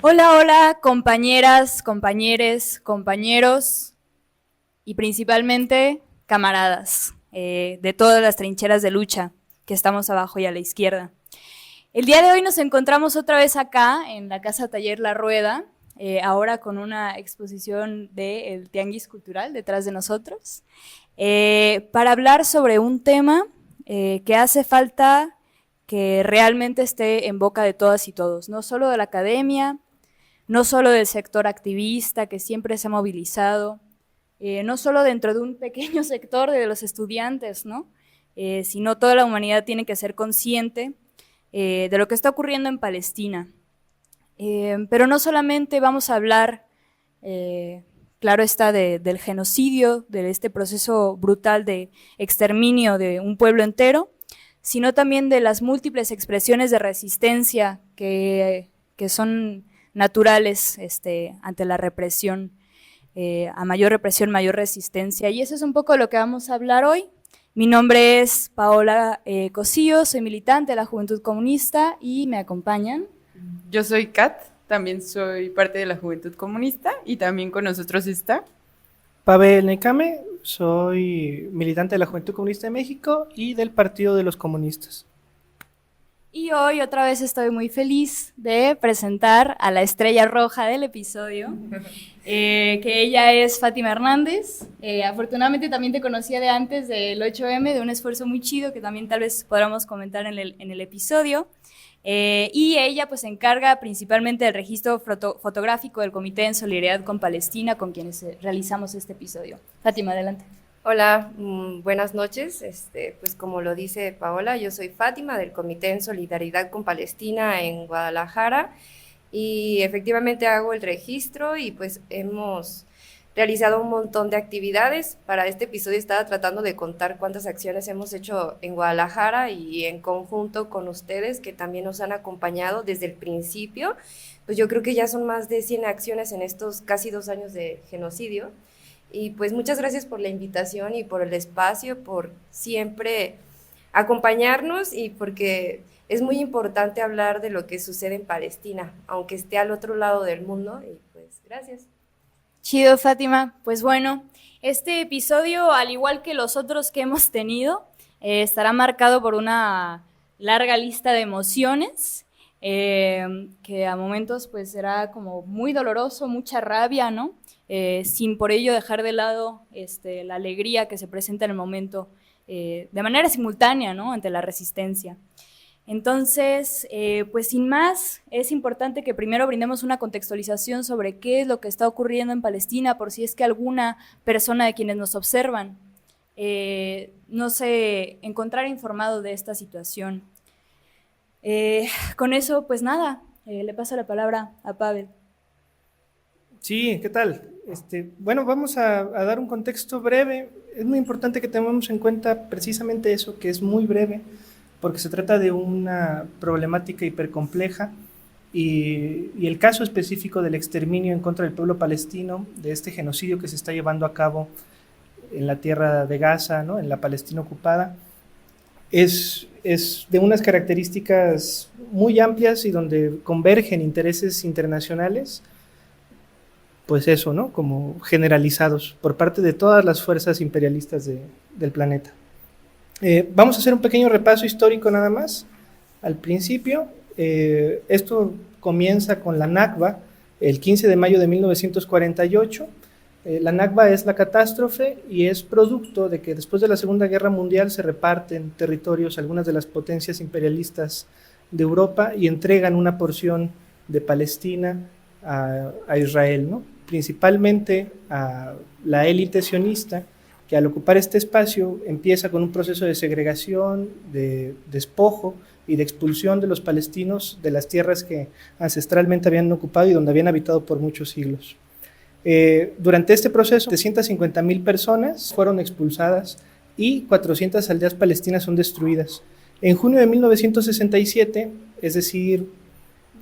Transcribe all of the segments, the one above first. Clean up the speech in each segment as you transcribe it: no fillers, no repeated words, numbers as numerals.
Hola, hola, compañeras, compañeres, compañeros y principalmente camaradas de todas las trincheras de lucha que estamos abajo y a la izquierda. El día de hoy nos encontramos otra vez acá en la Casa Taller La Rueda, ahora con una exposición del Tianguis Cultural detrás de nosotros, para hablar sobre un tema que hace falta que realmente esté en boca de todas y todos, no solo de la academia, no solo del sector activista que siempre se ha movilizado, no solo dentro de un pequeño sector de los estudiantes, ¿no? Sino toda la humanidad tiene que ser consciente de lo que está ocurriendo en Palestina. Pero no solamente vamos a hablar, claro está, del genocidio, de este proceso brutal de exterminio de un pueblo entero, sino también de las múltiples expresiones de resistencia que son naturales ante la represión. A mayor represión, mayor resistencia. Y eso es un poco lo que vamos a hablar hoy. Mi nombre es Paola Cosío, soy militante de la Juventud Comunista y me acompañan. Yo soy Kat, también soy parte de la Juventud Comunista y también con nosotros está. Pavel Necame, soy militante de la Juventud Comunista de México y del Partido de los Comunistas. Y hoy otra vez estoy muy feliz de presentar a la estrella roja del episodio, que ella es Fátima Hernández. Afortunadamente también te conocía de antes del 8M, de un esfuerzo muy chido que también tal vez podamos comentar en el episodio. Y ella pues se encarga principalmente del registro fotográfico del Comité en Solidaridad con Palestina, con quienes realizamos este episodio. Fátima, adelante. Hola, buenas noches. Pues como lo dice Paola, yo soy Fátima del Comité en Solidaridad con Palestina en Guadalajara y efectivamente hago el registro y pues hemos realizado un montón de actividades. Para este episodio estaba tratando de contar cuántas acciones hemos hecho en Guadalajara y en conjunto con ustedes que también nos han acompañado desde el principio. Pues yo creo que ya son más de 100 acciones en estos casi 2 años de genocidio. Y pues muchas gracias por la invitación y por el espacio, por siempre acompañarnos y porque es muy importante hablar de lo que sucede en Palestina, aunque esté al otro lado del mundo. Y pues gracias. Chido, Fátima. Pues bueno, este episodio, al igual que los otros que hemos tenido, estará marcado por una larga lista de emociones, que a momentos pues será como muy doloroso, mucha rabia, ¿no? Sin por ello dejar de lado la alegría que se presenta en el momento, de manera simultánea, ¿no? Ante la resistencia. Entonces, pues sin más, es importante que primero brindemos una contextualización sobre qué es lo que está ocurriendo en Palestina, por si es que alguna persona de quienes nos observan no se encontrara informado de esta situación. Con eso, pues nada, le paso la palabra a Pavel. Sí, ¿qué tal? Bueno, vamos a dar un contexto breve. Es muy importante que tengamos en cuenta precisamente eso, que es muy breve, porque se trata de una problemática hipercompleja y el caso específico del exterminio en contra del pueblo palestino, de este genocidio que se está llevando a cabo en la tierra de Gaza, ¿no? En la Palestina ocupada, es de unas características muy amplias y donde convergen intereses internacionales, pues eso, ¿no? Como generalizados por parte de todas las fuerzas imperialistas del planeta. Vamos a hacer un pequeño repaso histórico nada más. Al principio, esto comienza con la Nakba, el 15 de mayo de 1948. La Nakba es la catástrofe y es producto de que después de la Segunda Guerra Mundial se reparten territorios algunas de las potencias imperialistas de Europa y entregan una porción de Palestina a Israel, ¿no? Principalmente a la élite sionista, que al ocupar este espacio empieza con un proceso de segregación, de despojo y de expulsión de los palestinos de las tierras que ancestralmente habían ocupado y donde habían habitado por muchos siglos. Durante este proceso, 750,000 personas fueron expulsadas y 400 aldeas palestinas son destruidas. En junio de 1967, es decir,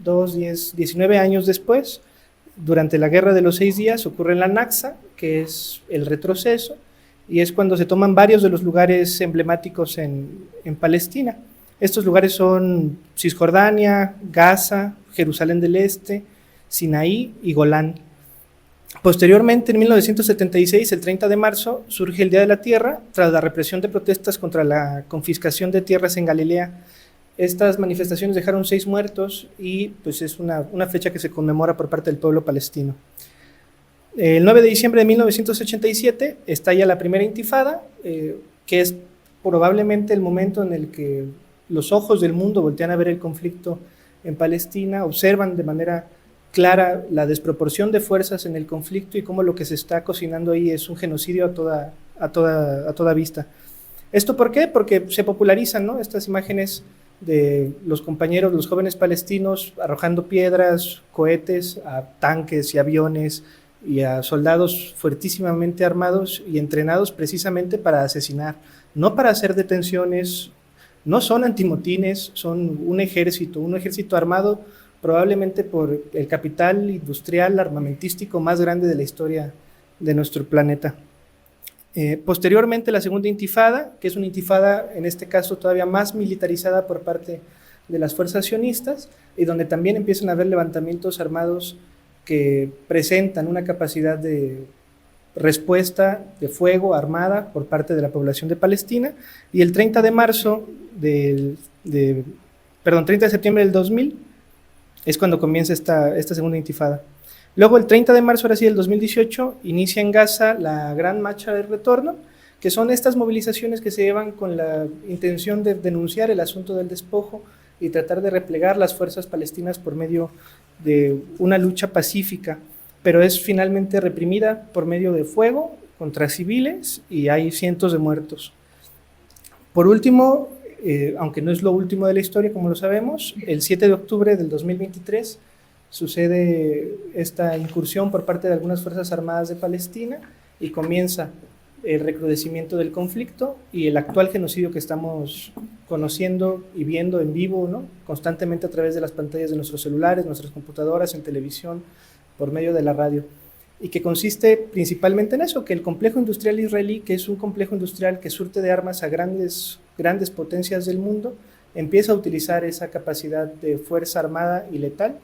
19 años después, durante la Guerra de los 6 días, ocurre la Nakba, que es el retroceso, y es cuando se toman varios de los lugares emblemáticos en Palestina. Estos lugares son Cisjordania, Gaza, Jerusalén del Este, Sinaí y Golán. Posteriormente, en 1976, el 30 de marzo, surge el Día de la Tierra tras la represión de protestas contra la confiscación de tierras en Galilea. Estas manifestaciones dejaron 6 muertos y pues es una fecha que se conmemora por parte del pueblo palestino. El 9 de diciembre de 1987 estalla la primera intifada, que es probablemente el momento en el que los ojos del mundo voltean a ver el conflicto en Palestina, observan de manera clara la desproporción de fuerzas en el conflicto y cómo lo que se está cocinando ahí es un genocidio a toda vista. ¿Esto por qué? Porque se popularizan, ¿no?, estas imágenes de los compañeros, los jóvenes palestinos arrojando piedras, cohetes a tanques y aviones y a soldados fuertísimamente armados y entrenados precisamente para asesinar, no para hacer detenciones. No son antimotines, son un ejército armado probablemente por el capital industrial armamentístico más grande de la historia de nuestro planeta. Posteriormente, la segunda intifada, que es una intifada en este caso todavía más militarizada por parte de las fuerzas sionistas, y donde también empiezan a haber levantamientos armados que presentan una capacidad de respuesta de fuego armada por parte de la población de Palestina, y el 30 de marzo 30 de septiembre del 2000 es cuando comienza esta segunda intifada. Luego, el 30 de marzo, ahora sí, del 2018, inicia en Gaza la Gran Marcha del Retorno, que son estas movilizaciones que se llevan con la intención de denunciar el asunto del despojo y tratar de replegar las fuerzas palestinas por medio de una lucha pacífica, pero es finalmente reprimida por medio de fuego contra civiles y hay cientos de muertos. Por último, aunque no es lo último de la historia, como lo sabemos, el 7 de octubre del 2023 sucede esta incursión por parte de algunas fuerzas armadas de Palestina y comienza el recrudecimiento del conflicto y el actual genocidio que estamos conociendo y viendo en vivo, ¿no?, constantemente a través de las pantallas de nuestros celulares, nuestras computadoras, en televisión, por medio de la radio, y que consiste principalmente en eso, que el complejo industrial israelí, que es un complejo industrial que surte de armas a grandes potencias del mundo, empieza a utilizar esa capacidad de fuerza armada y letal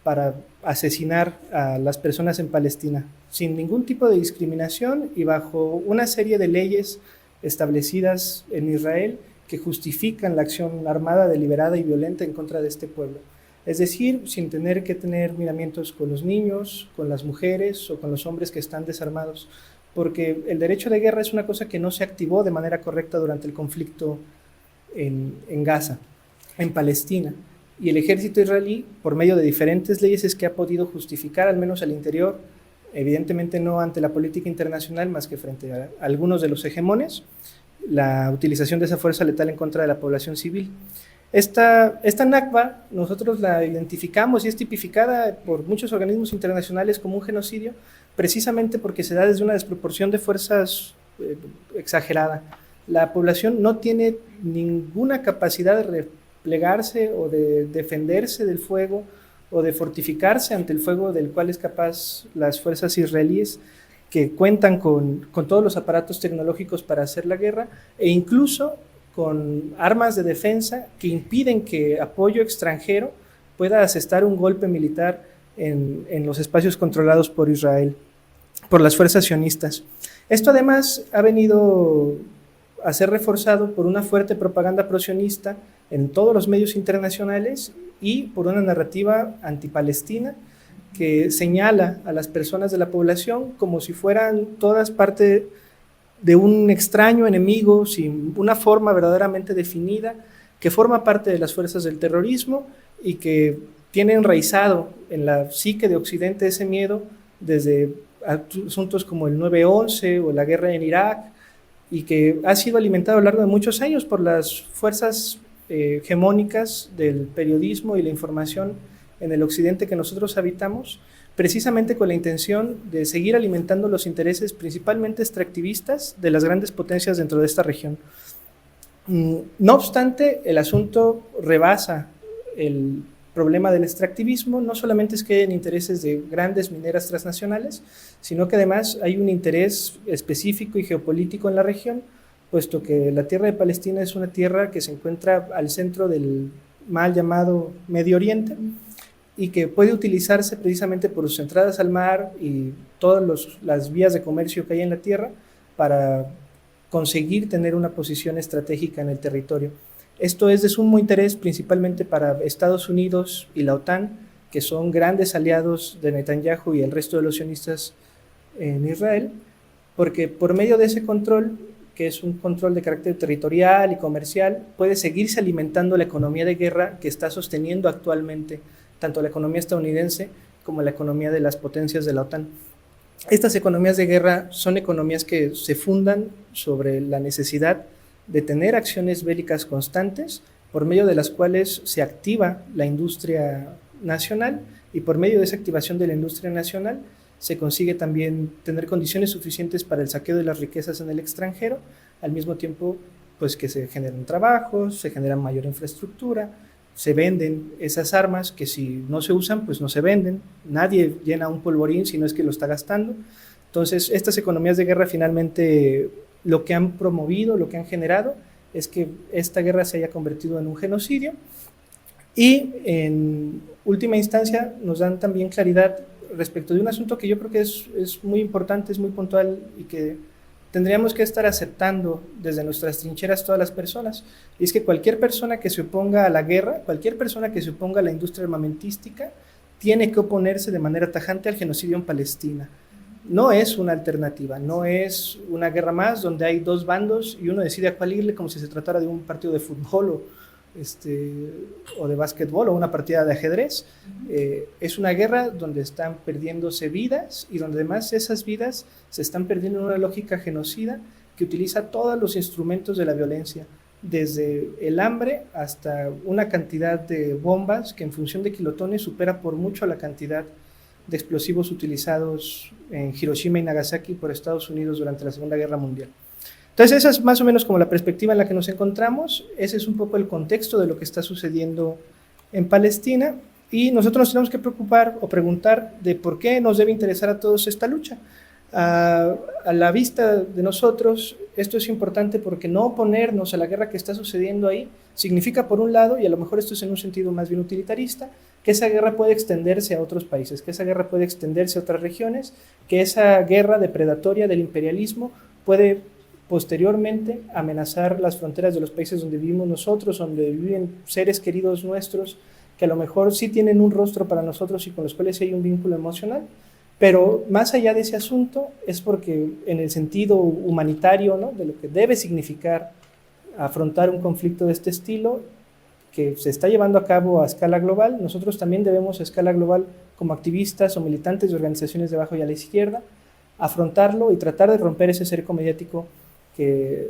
para asesinar a las personas en Palestina, sin ningún tipo de discriminación y bajo una serie de leyes establecidas en Israel que justifican la acción armada deliberada y violenta en contra de este pueblo. Es decir, sin tener que tener miramientos con los niños, con las mujeres o con los hombres que están desarmados, porque el derecho de guerra es una cosa que no se activó de manera correcta durante el conflicto en Gaza, en Palestina. Y el ejército israelí, por medio de diferentes leyes, es que ha podido justificar, al menos al interior, evidentemente no ante la política internacional, más que frente a algunos de los hegemones, la utilización de esa fuerza letal en contra de la población civil. Esta Nakba nosotros la identificamos y es tipificada por muchos organismos internacionales como un genocidio, precisamente porque se da desde una desproporción de fuerzas exagerada. La población no tiene ninguna capacidad de replegarse o de defenderse del fuego o de fortificarse ante el fuego del cual es capaz las fuerzas israelíes, que cuentan con todos los aparatos tecnológicos para hacer la guerra e incluso con armas de defensa que impiden que apoyo extranjero pueda asestar un golpe militar en los espacios controlados por Israel, por las fuerzas sionistas. Esto además ha venido a ser reforzado por una fuerte propaganda prosionista en todos los medios internacionales y por una narrativa antipalestina que señala a las personas de la población como si fueran todas parte de un extraño enemigo sin una forma verdaderamente definida, que forma parte de las fuerzas del terrorismo y que tiene enraizado en la psique de Occidente ese miedo desde asuntos como el 9/11 o la guerra en Irak, y que ha sido alimentado a lo largo de muchos años por las fuerzas hegemónicas del periodismo y la información en el Occidente que nosotros habitamos, precisamente con la intención de seguir alimentando los intereses principalmente extractivistas de las grandes potencias dentro de esta región. No obstante, el asunto rebasa el problema del extractivismo. No solamente es que hayan intereses de grandes mineras transnacionales, sino que además hay un interés específico y geopolítico en la región, puesto que la tierra de Palestina es una tierra que se encuentra al centro del mal llamado Medio Oriente, y que puede utilizarse precisamente por sus entradas al mar y todas las vías de comercio que hay en la tierra para conseguir tener una posición estratégica en el territorio. Esto es de sumo interés principalmente para Estados Unidos y la OTAN, que son grandes aliados de Netanyahu y el resto de los sionistas en Israel, porque por medio de ese control, que es un control de carácter territorial y comercial, puede seguirse alimentando la economía de guerra que está sosteniendo actualmente tanto la economía estadounidense como la economía de las potencias de la OTAN. Estas economías de guerra son economías que se fundan sobre la necesidad de tener acciones bélicas constantes, por medio de las cuales se activa la industria nacional, y por medio de esa activación de la industria nacional se consigue también tener condiciones suficientes para el saqueo de las riquezas en el extranjero, al mismo tiempo pues que se generan trabajos, se genera mayor infraestructura, se venden esas armas que si no se usan pues no se venden, nadie llena un polvorín si no es que lo está gastando. Entonces estas economías de guerra finalmente lo que han promovido, lo que han generado es que esta guerra se haya convertido en un genocidio, y en última instancia nos dan también claridad respecto de un asunto que yo creo que es muy importante, es muy puntual y que tendríamos que estar aceptando desde nuestras trincheras todas las personas, y es que cualquier persona que se oponga a la guerra, cualquier persona que se oponga a la industria armamentística, tiene que oponerse de manera tajante al genocidio en Palestina. No es una alternativa, no es una guerra más donde hay dos bandos y uno decide a cuál irle como si se tratara de un partido de fútbol o de básquetbol o una partida de ajedrez. Es una guerra donde están perdiéndose vidas y donde además esas vidas se están perdiendo en una lógica genocida que utiliza todos los instrumentos de la violencia, desde el hambre hasta una cantidad de bombas que en función de kilotones supera por mucho la cantidad de explosivos utilizados en Hiroshima y Nagasaki por Estados Unidos durante la Segunda Guerra Mundial. Entonces esa es más o menos como la perspectiva en la que nos encontramos, ese es un poco el contexto de lo que está sucediendo en Palestina, y nosotros nos tenemos que preocupar o preguntar de por qué nos debe interesar a todos esta lucha. A la vista de nosotros, esto es importante porque no oponernos a la guerra que está sucediendo ahí significa, por un lado, y a lo mejor esto es en un sentido más bien utilitarista, que esa guerra puede extenderse a otros países, que esa guerra puede extenderse a otras regiones, que esa guerra depredatoria del imperialismo puede posteriormente amenazar las fronteras de los países donde vivimos nosotros, donde viven seres queridos nuestros, que a lo mejor sí tienen un rostro para nosotros y con los cuales hay un vínculo emocional, pero más allá de ese asunto es porque en el sentido humanitario, ¿no?, de lo que debe significar afrontar un conflicto de este estilo, que se está llevando a cabo a escala global, nosotros también debemos a escala global, como activistas o militantes de organizaciones de abajo y a la izquierda, afrontarlo y tratar de romper ese cerco mediático que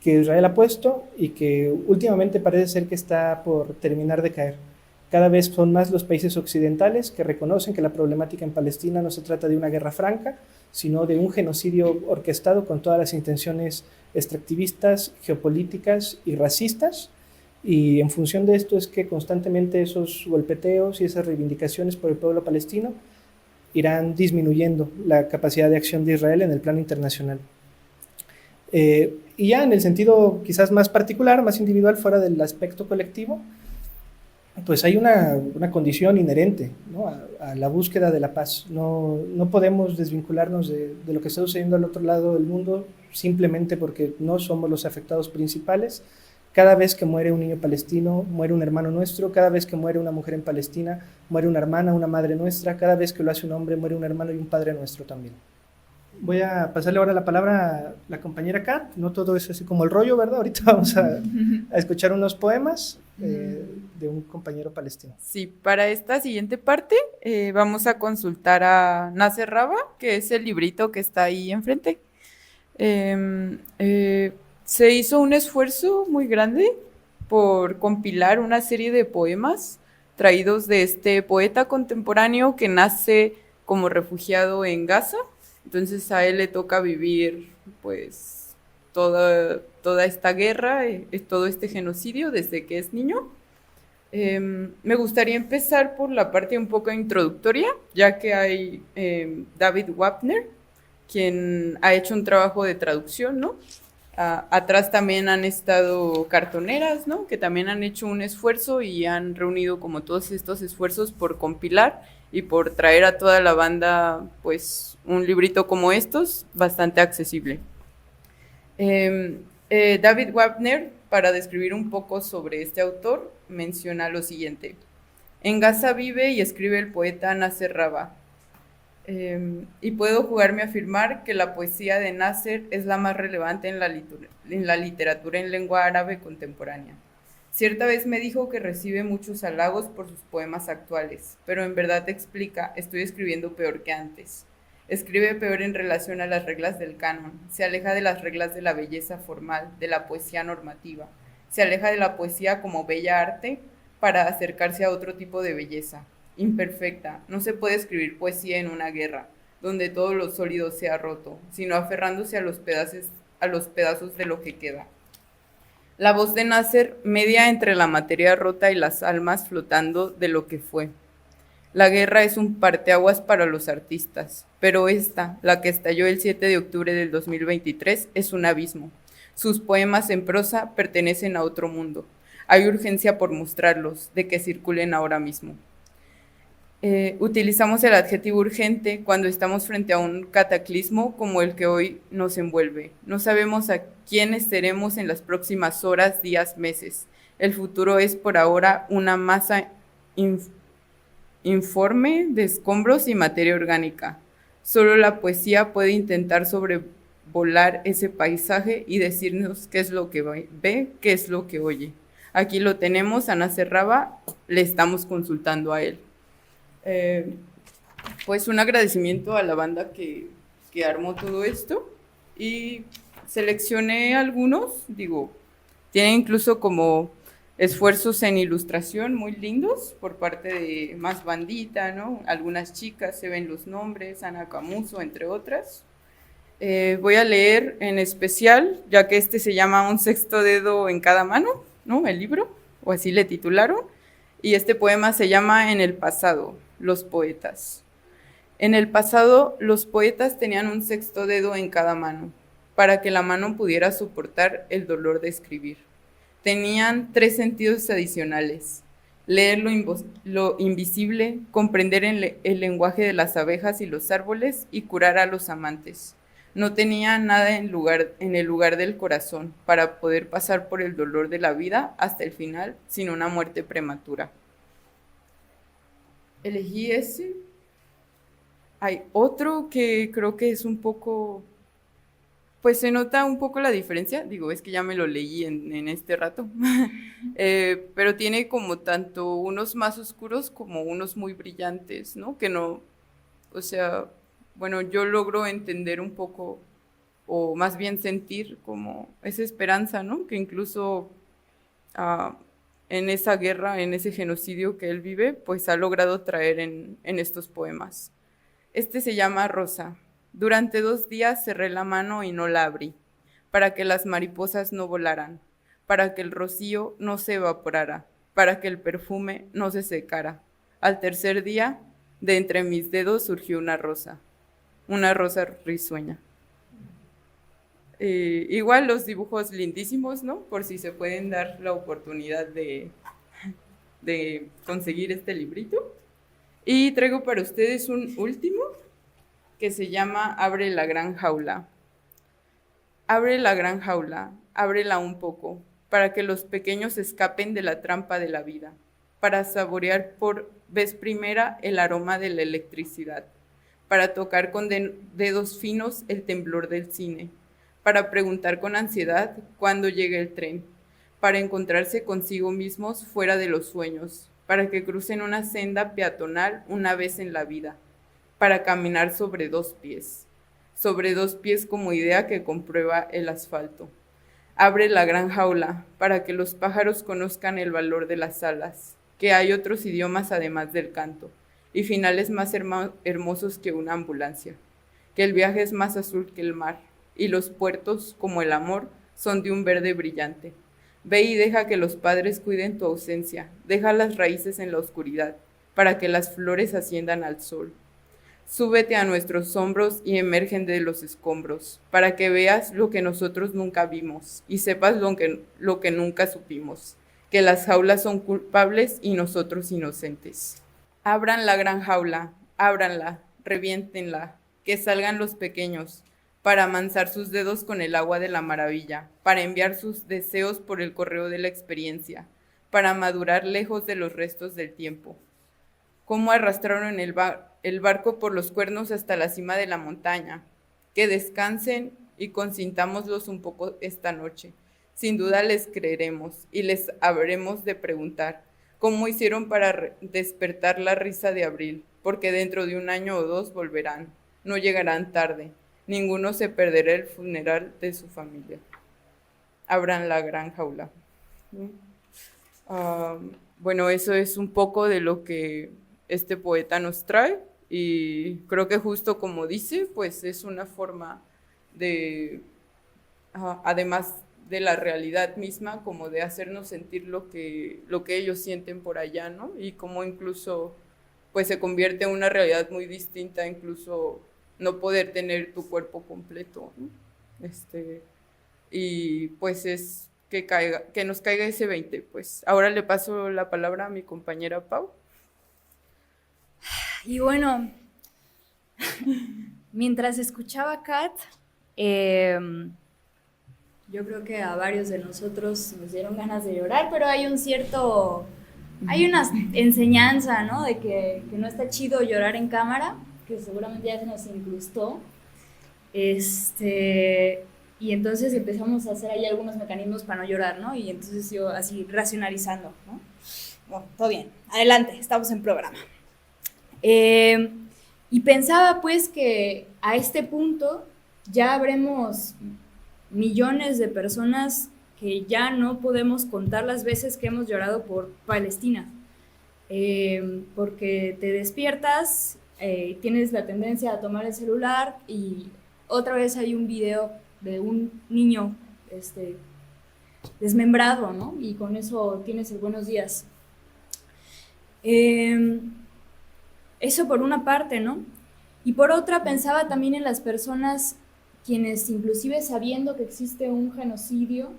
Israel ha puesto y que últimamente parece ser que está por terminar de caer. Cada vez son más los países occidentales que reconocen que la problemática en Palestina no se trata de una guerra franca, sino de un genocidio orquestado con todas las intenciones extractivistas, geopolíticas y racistas, y en función de esto es que constantemente esos golpeteos y esas reivindicaciones por el pueblo palestino irán disminuyendo la capacidad de acción de Israel en el plano internacional. Y ya en el sentido quizás más particular, más individual, fuera del aspecto colectivo, pues hay una condición inherente, ¿no?, a la búsqueda de la paz. No podemos desvincularnos de lo que está sucediendo al otro lado del mundo simplemente porque no somos los afectados principales. Cada vez que muere un niño palestino, muere un hermano nuestro. Cada vez que muere una mujer en Palestina, muere una hermana, una madre nuestra. Cada vez que lo hace un hombre, muere un hermano y un padre nuestro también. Voy a pasarle ahora la palabra a la compañera Kat. No todo es así como el rollo, ¿verdad? Ahorita vamos a escuchar unos poemas de un compañero palestino. Sí, para esta siguiente parte vamos a consultar a Nasser Raba, que es el librito que está ahí enfrente. Se hizo un esfuerzo muy grande por compilar una serie de poemas traídos de este poeta contemporáneo que nace como refugiado en Gaza. Entonces a él le toca vivir pues toda esta guerra, todo este genocidio desde que es niño. Me gustaría empezar por la parte un poco introductoria, ya que hay David Wapner, quien ha hecho un trabajo de traducción, ¿no? Atrás también han estado cartoneras, ¿no? Que también han hecho un esfuerzo y han reunido como todos estos esfuerzos por compilar y por traer a toda la banda, pues, un librito como estos, bastante accesible. David Wagner, para describir un poco sobre este autor, menciona lo siguiente. En Gaza vive y escribe el poeta Nasser Raba. Y puedo jugarme a afirmar que la poesía de Nasser es la más relevante en la literatura en lengua árabe contemporánea. Cierta vez me dijo que recibe muchos halagos por sus poemas actuales, pero en verdad explica, estoy escribiendo peor que antes. Escribe peor en relación a las reglas del canon, se aleja de las reglas de la belleza formal, de la poesía normativa, se aleja de la poesía como bella arte para acercarse a otro tipo de belleza, imperfecta. No se puede escribir poesía en una guerra, donde todo lo sólido sea roto, sino aferrándose a los pedazos de lo que queda. La voz de Nasser media entre la materia rota y las almas flotando de lo que fue. La guerra es un parteaguas para los artistas, pero esta, la que estalló el 7 de octubre del 2023, es un abismo. Sus poemas en prosa pertenecen a otro mundo. Hay urgencia por mostrarlos, de que circulen ahora mismo. Utilizamos el adjetivo urgente cuando estamos frente a un cataclismo como el que hoy nos envuelve. No sabemos a quiénes seremos en las próximas horas, días, meses. El futuro es por ahora una masa informe de escombros y materia orgánica. Solo la poesía puede intentar sobrevolar ese paisaje y decirnos qué es lo que ve, qué es lo que oye. Aquí lo tenemos, a Nasser Raba, le estamos consultando a él. Pues un agradecimiento a la banda que armó todo esto y seleccioné algunos, tiene incluso como esfuerzos en ilustración muy lindos por parte de Más Bandita, ¿no? Algunas chicas, se ven los nombres, Ana Camuso, entre otras. Voy a leer en especial, ya que este se llama Un sexto dedo en cada mano, ¿no? El libro, o así le titularon, y este poema se llama En el pasado, los poetas. En el pasado, los poetas tenían un sexto dedo en cada mano, para que la mano pudiera soportar el dolor de escribir. Tenían 3 sentidos adicionales: leer lo invisible, comprender el lenguaje de las abejas y los árboles y curar a los amantes. No tenía nada en el lugar del corazón para poder pasar por el dolor de la vida hasta el final sin una muerte prematura. Elegí ese. Hay otro que creo que es un poco, pues se nota un poco la diferencia, es que ya me lo leí en este rato, pero tiene como tanto unos más oscuros como unos muy brillantes, ¿no? Que no, o sea, bueno, yo logro entender un poco, o más bien sentir como esa esperanza, ¿no? Que incluso en esa guerra, en ese genocidio que él vive, pues ha logrado traer en estos poemas. Este se llama Rosa. Durante 2 días cerré la mano y no la abrí, para que las mariposas no volaran, para que el rocío no se evaporara, para que el perfume no se secara. Al tercer día, de entre mis dedos surgió una rosa risueña. Igual los dibujos lindísimos, ¿no? Por si se pueden dar la oportunidad de conseguir este librito. Y traigo para ustedes un último que se llama Abre la gran jaula. Abre la gran jaula, ábrela un poco, para que los pequeños escapen de la trampa de la vida, para saborear por vez primera el aroma de la electricidad, para tocar con dedos finos el temblor del cine, para preguntar con ansiedad cuándo llegue el tren, para encontrarse consigo mismos fuera de los sueños, para que crucen una senda peatonal una vez en la vida, para caminar sobre 2 pies como idea que comprueba el asfalto. Abre la gran jaula para que los pájaros conozcan el valor de las alas, que hay otros idiomas además del canto, y finales más hermosos que una ambulancia, que el viaje es más azul que el mar, y los puertos, como el amor, son de un verde brillante. Ve y deja que los padres cuiden tu ausencia, deja las raíces en la oscuridad, para que las flores asciendan al sol. Súbete a nuestros hombros y emergen de los escombros, para que veas lo que nosotros nunca vimos y sepas lo que nunca supimos, que las jaulas son culpables y nosotros inocentes. Abran la gran jaula, ábranla, reviéntenla, que salgan los pequeños, para amansar sus dedos con el agua de la maravilla, para enviar sus deseos por el correo de la experiencia, para madurar lejos de los restos del tiempo. Cómo arrastraron el barco por los cuernos hasta la cima de la montaña. Que descansen y consintámoslos un poco esta noche. Sin duda les creeremos y les habremos de preguntar cómo hicieron para despertar la risa de abril, porque dentro de 1 año o 2 volverán, no llegarán tarde, ninguno se perderá el funeral de su familia. Abran la gran jaula. Bueno, eso es un poco de lo que este poeta nos trae, y creo que justo como dice, pues es una forma de, además de la realidad misma, como de hacernos sentir lo que ellos sienten por allá, ¿no? Y como incluso pues se convierte en una realidad muy distinta, incluso no poder tener tu cuerpo completo, ¿no? Y pues es que nos caiga ese 20. Pues ahora le paso la palabra a mi compañera Pau. Y bueno, mientras escuchaba a Kat, yo creo que a varios de nosotros nos dieron ganas de llorar, pero hay una enseñanza, ¿no? De que no está chido llorar en cámara, que seguramente ya se nos incrustó. Y entonces empezamos a hacer ahí algunos mecanismos para no llorar, ¿no? Y entonces yo así racionalizando, ¿no? Bueno, todo bien, adelante, estamos en programa. Y pensaba pues que a este punto ya habremos millones de personas que ya no podemos contar las veces que hemos llorado por Palestina, porque te despiertas, tienes la tendencia a tomar el celular y otra vez hay un video de un niño desmembrado, ¿no? Y con eso tienes el buenos días. Eso por una parte, ¿no? Y por otra pensaba también en las personas quienes inclusive sabiendo que existe un genocidio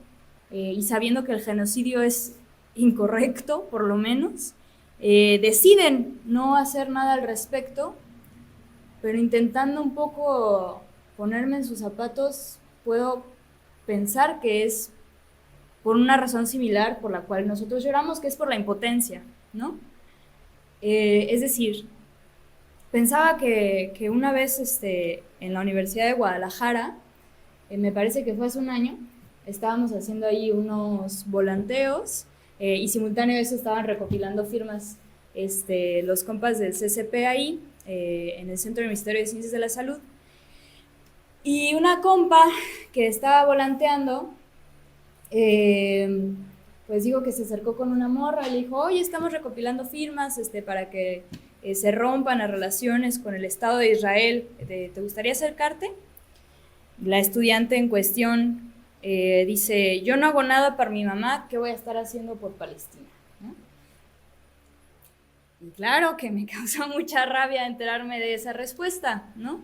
y sabiendo que el genocidio es incorrecto, por lo menos, deciden no hacer nada al respecto, pero intentando un poco ponerme en sus zapatos, puedo pensar que es por una razón similar por la cual nosotros lloramos, que es por la impotencia, ¿no? Es decir, pensaba que una vez en la Universidad de Guadalajara, me parece que fue hace un año, estábamos haciendo ahí unos volanteos y simultáneo a eso estaban recopilando firmas los compas del CCP ahí, en el Centro Universitario de Ciencias de la Salud. Y una compa que estaba volanteando, pues dijo que se acercó con una morra y le dijo, oye, estamos recopilando firmas para que se rompan las relaciones con el Estado de Israel, ¿te gustaría acercarte? La estudiante en cuestión dice, yo no hago nada para mi mamá, ¿qué voy a estar haciendo por Palestina? ¿No? Y claro que me causó mucha rabia enterarme de esa respuesta, ¿no?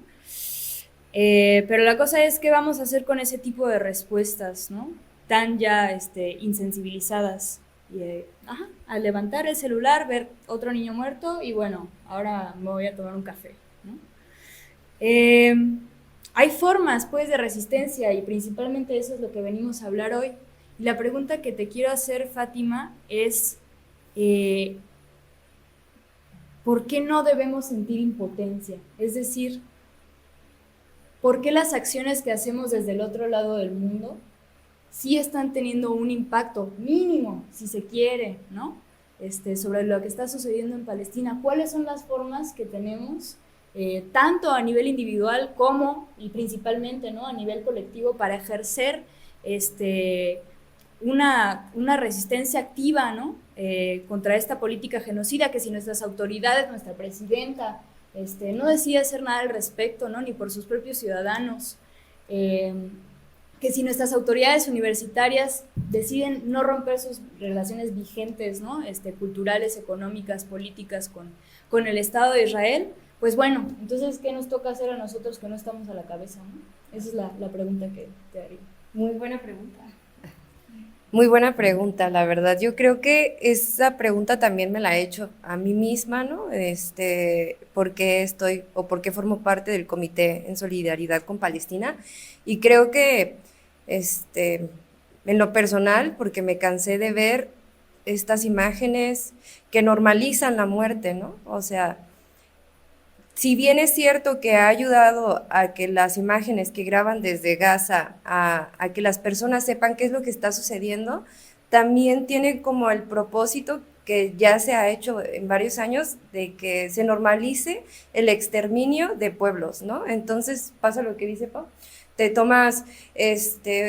Pero la cosa es, ¿qué vamos a hacer con ese tipo de respuestas, ¿no? Tan ya insensibilizadas? Y, a levantar el celular, ver otro niño muerto y bueno, ahora me voy a tomar un café, ¿no? Hay formas pues de resistencia y principalmente eso es lo que venimos a hablar hoy. Y la pregunta que te quiero hacer, Fátima, es ¿por qué no debemos sentir impotencia? Es decir, ¿por qué las acciones que hacemos desde el otro lado del mundo sí están teniendo un impacto mínimo, si se quiere, ¿no? Sobre lo que está sucediendo en Palestina? ¿Cuáles son las formas que tenemos, tanto a nivel individual como, y principalmente, ¿no?, a nivel colectivo, para ejercer una resistencia activa, ¿no?, contra esta política genocida, que si nuestras autoridades, nuestra presidenta, no decide hacer nada al respecto, ¿no?, ni por sus propios ciudadanos, que si nuestras autoridades universitarias deciden no romper sus relaciones vigentes, ¿no?, culturales, económicas, políticas con el Estado de Israel, Pues bueno, entonces, ¿qué nos toca hacer a nosotros que no estamos a la cabeza, ¿no? Esa es la pregunta que te haría. Muy buena pregunta. Muy buena pregunta, la verdad. Yo creo que esa pregunta también me la he hecho a mí misma, ¿no? ¿Por qué estoy o por qué formo parte del Comité en Solidaridad con Palestina? Y creo que, en lo personal, porque me cansé de ver estas imágenes que normalizan la muerte, ¿no? O sea, si bien es cierto que ha ayudado a que las imágenes que graban desde Gaza, a que las personas sepan qué es lo que está sucediendo, también tiene como el propósito que ya se ha hecho en varios años de que se normalice el exterminio de pueblos, ¿no? Entonces pasa lo que dice Pau, te tomas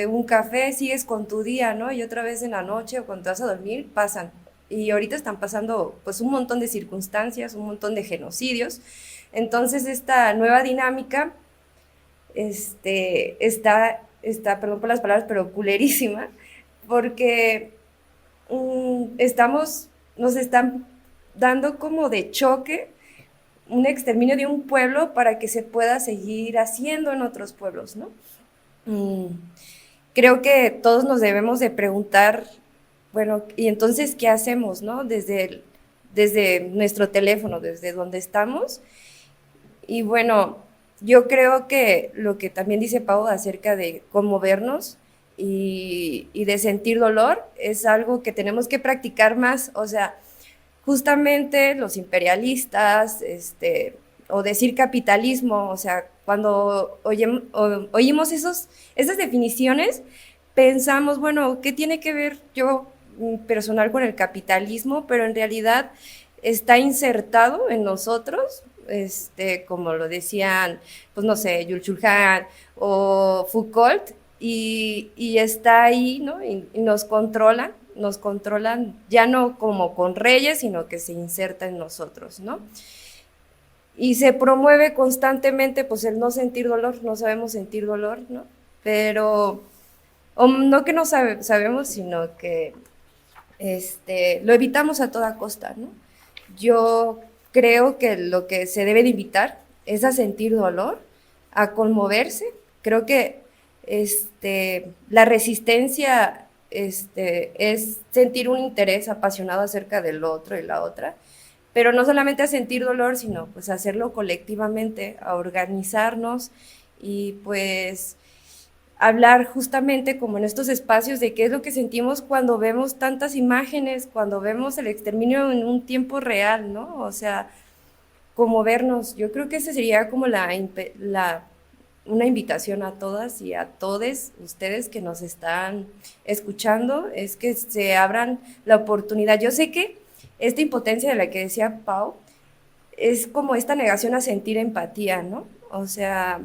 un café, sigues con tu día, ¿no? Y otra vez en la noche o cuando te vas a dormir pasan. Y ahorita están pasando pues un montón de circunstancias, un montón de genocidios. Entonces esta nueva dinámica está, perdón por las palabras, pero culerísima, porque nos están dando como de choque un exterminio de un pueblo para que se pueda seguir haciendo en otros pueblos, ¿no? Creo que todos nos debemos de preguntar, bueno, ¿y entonces qué hacemos, no? Desde nuestro teléfono, desde donde estamos. Y bueno, yo creo que lo que también dice Pau acerca de conmovernos y de sentir dolor es algo que tenemos que practicar más. O sea, justamente los imperialistas, o decir capitalismo, o sea, cuando oímos esas definiciones, pensamos, bueno, ¿qué tiene que ver yo personal con el capitalismo? Pero en realidad está insertado en nosotros, como lo decían, pues no sé, Jules Chulhan o Foucault, y está ahí, ¿no? Y nos controlan ya no como con reyes, sino que se inserta en nosotros, ¿no? Y se promueve constantemente, pues, el no sentir dolor, no sabemos sentir dolor, ¿no? Pero, no que no sabemos, sino que lo evitamos a toda costa, ¿no? Yo creo que lo que se debe de invitar es a sentir dolor, a conmoverse. Creo que la resistencia es sentir un interés apasionado acerca del otro y la otra, pero no solamente a sentir dolor, sino pues a hacerlo colectivamente, a organizarnos y pues hablar justamente como en estos espacios de qué es lo que sentimos cuando vemos tantas imágenes, cuando vemos el exterminio en un tiempo real, ¿no? O sea, como vernos. Yo creo que esa sería como una invitación a todas y a todos ustedes que nos están escuchando, es que se abran la oportunidad. Yo sé que esta impotencia de la que decía Pau es como esta negación a sentir empatía, ¿no? O sea,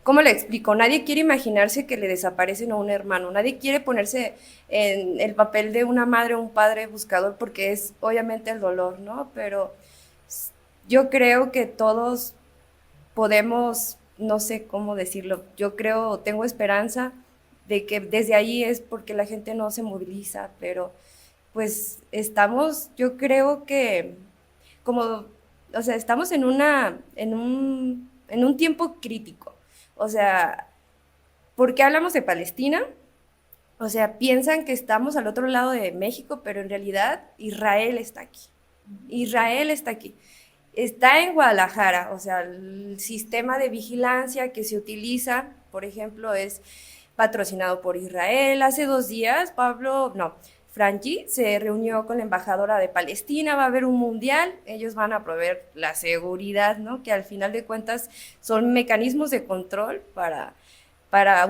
¿cómo le explico? Nadie quiere imaginarse que le desaparecen a un hermano, nadie quiere ponerse en el papel de una madre o un padre buscador porque es obviamente el dolor, ¿no? Pero yo creo que todos podemos, no sé cómo decirlo, yo creo, tengo esperanza de que desde ahí es porque la gente no se moviliza, pero pues estamos, yo creo que como, o sea, estamos en un tiempo crítico. O sea, ¿por qué hablamos de Palestina? O sea, piensan que estamos al otro lado de México, pero en realidad Israel está aquí. Israel está aquí. Está en Guadalajara, o sea, el sistema de vigilancia que se utiliza, por ejemplo, es patrocinado por Israel. Hace 2 días, Franchi se reunió con la embajadora de Palestina, va a haber un mundial, ellos van a proveer la seguridad, ¿no? Que al final de cuentas son mecanismos de control para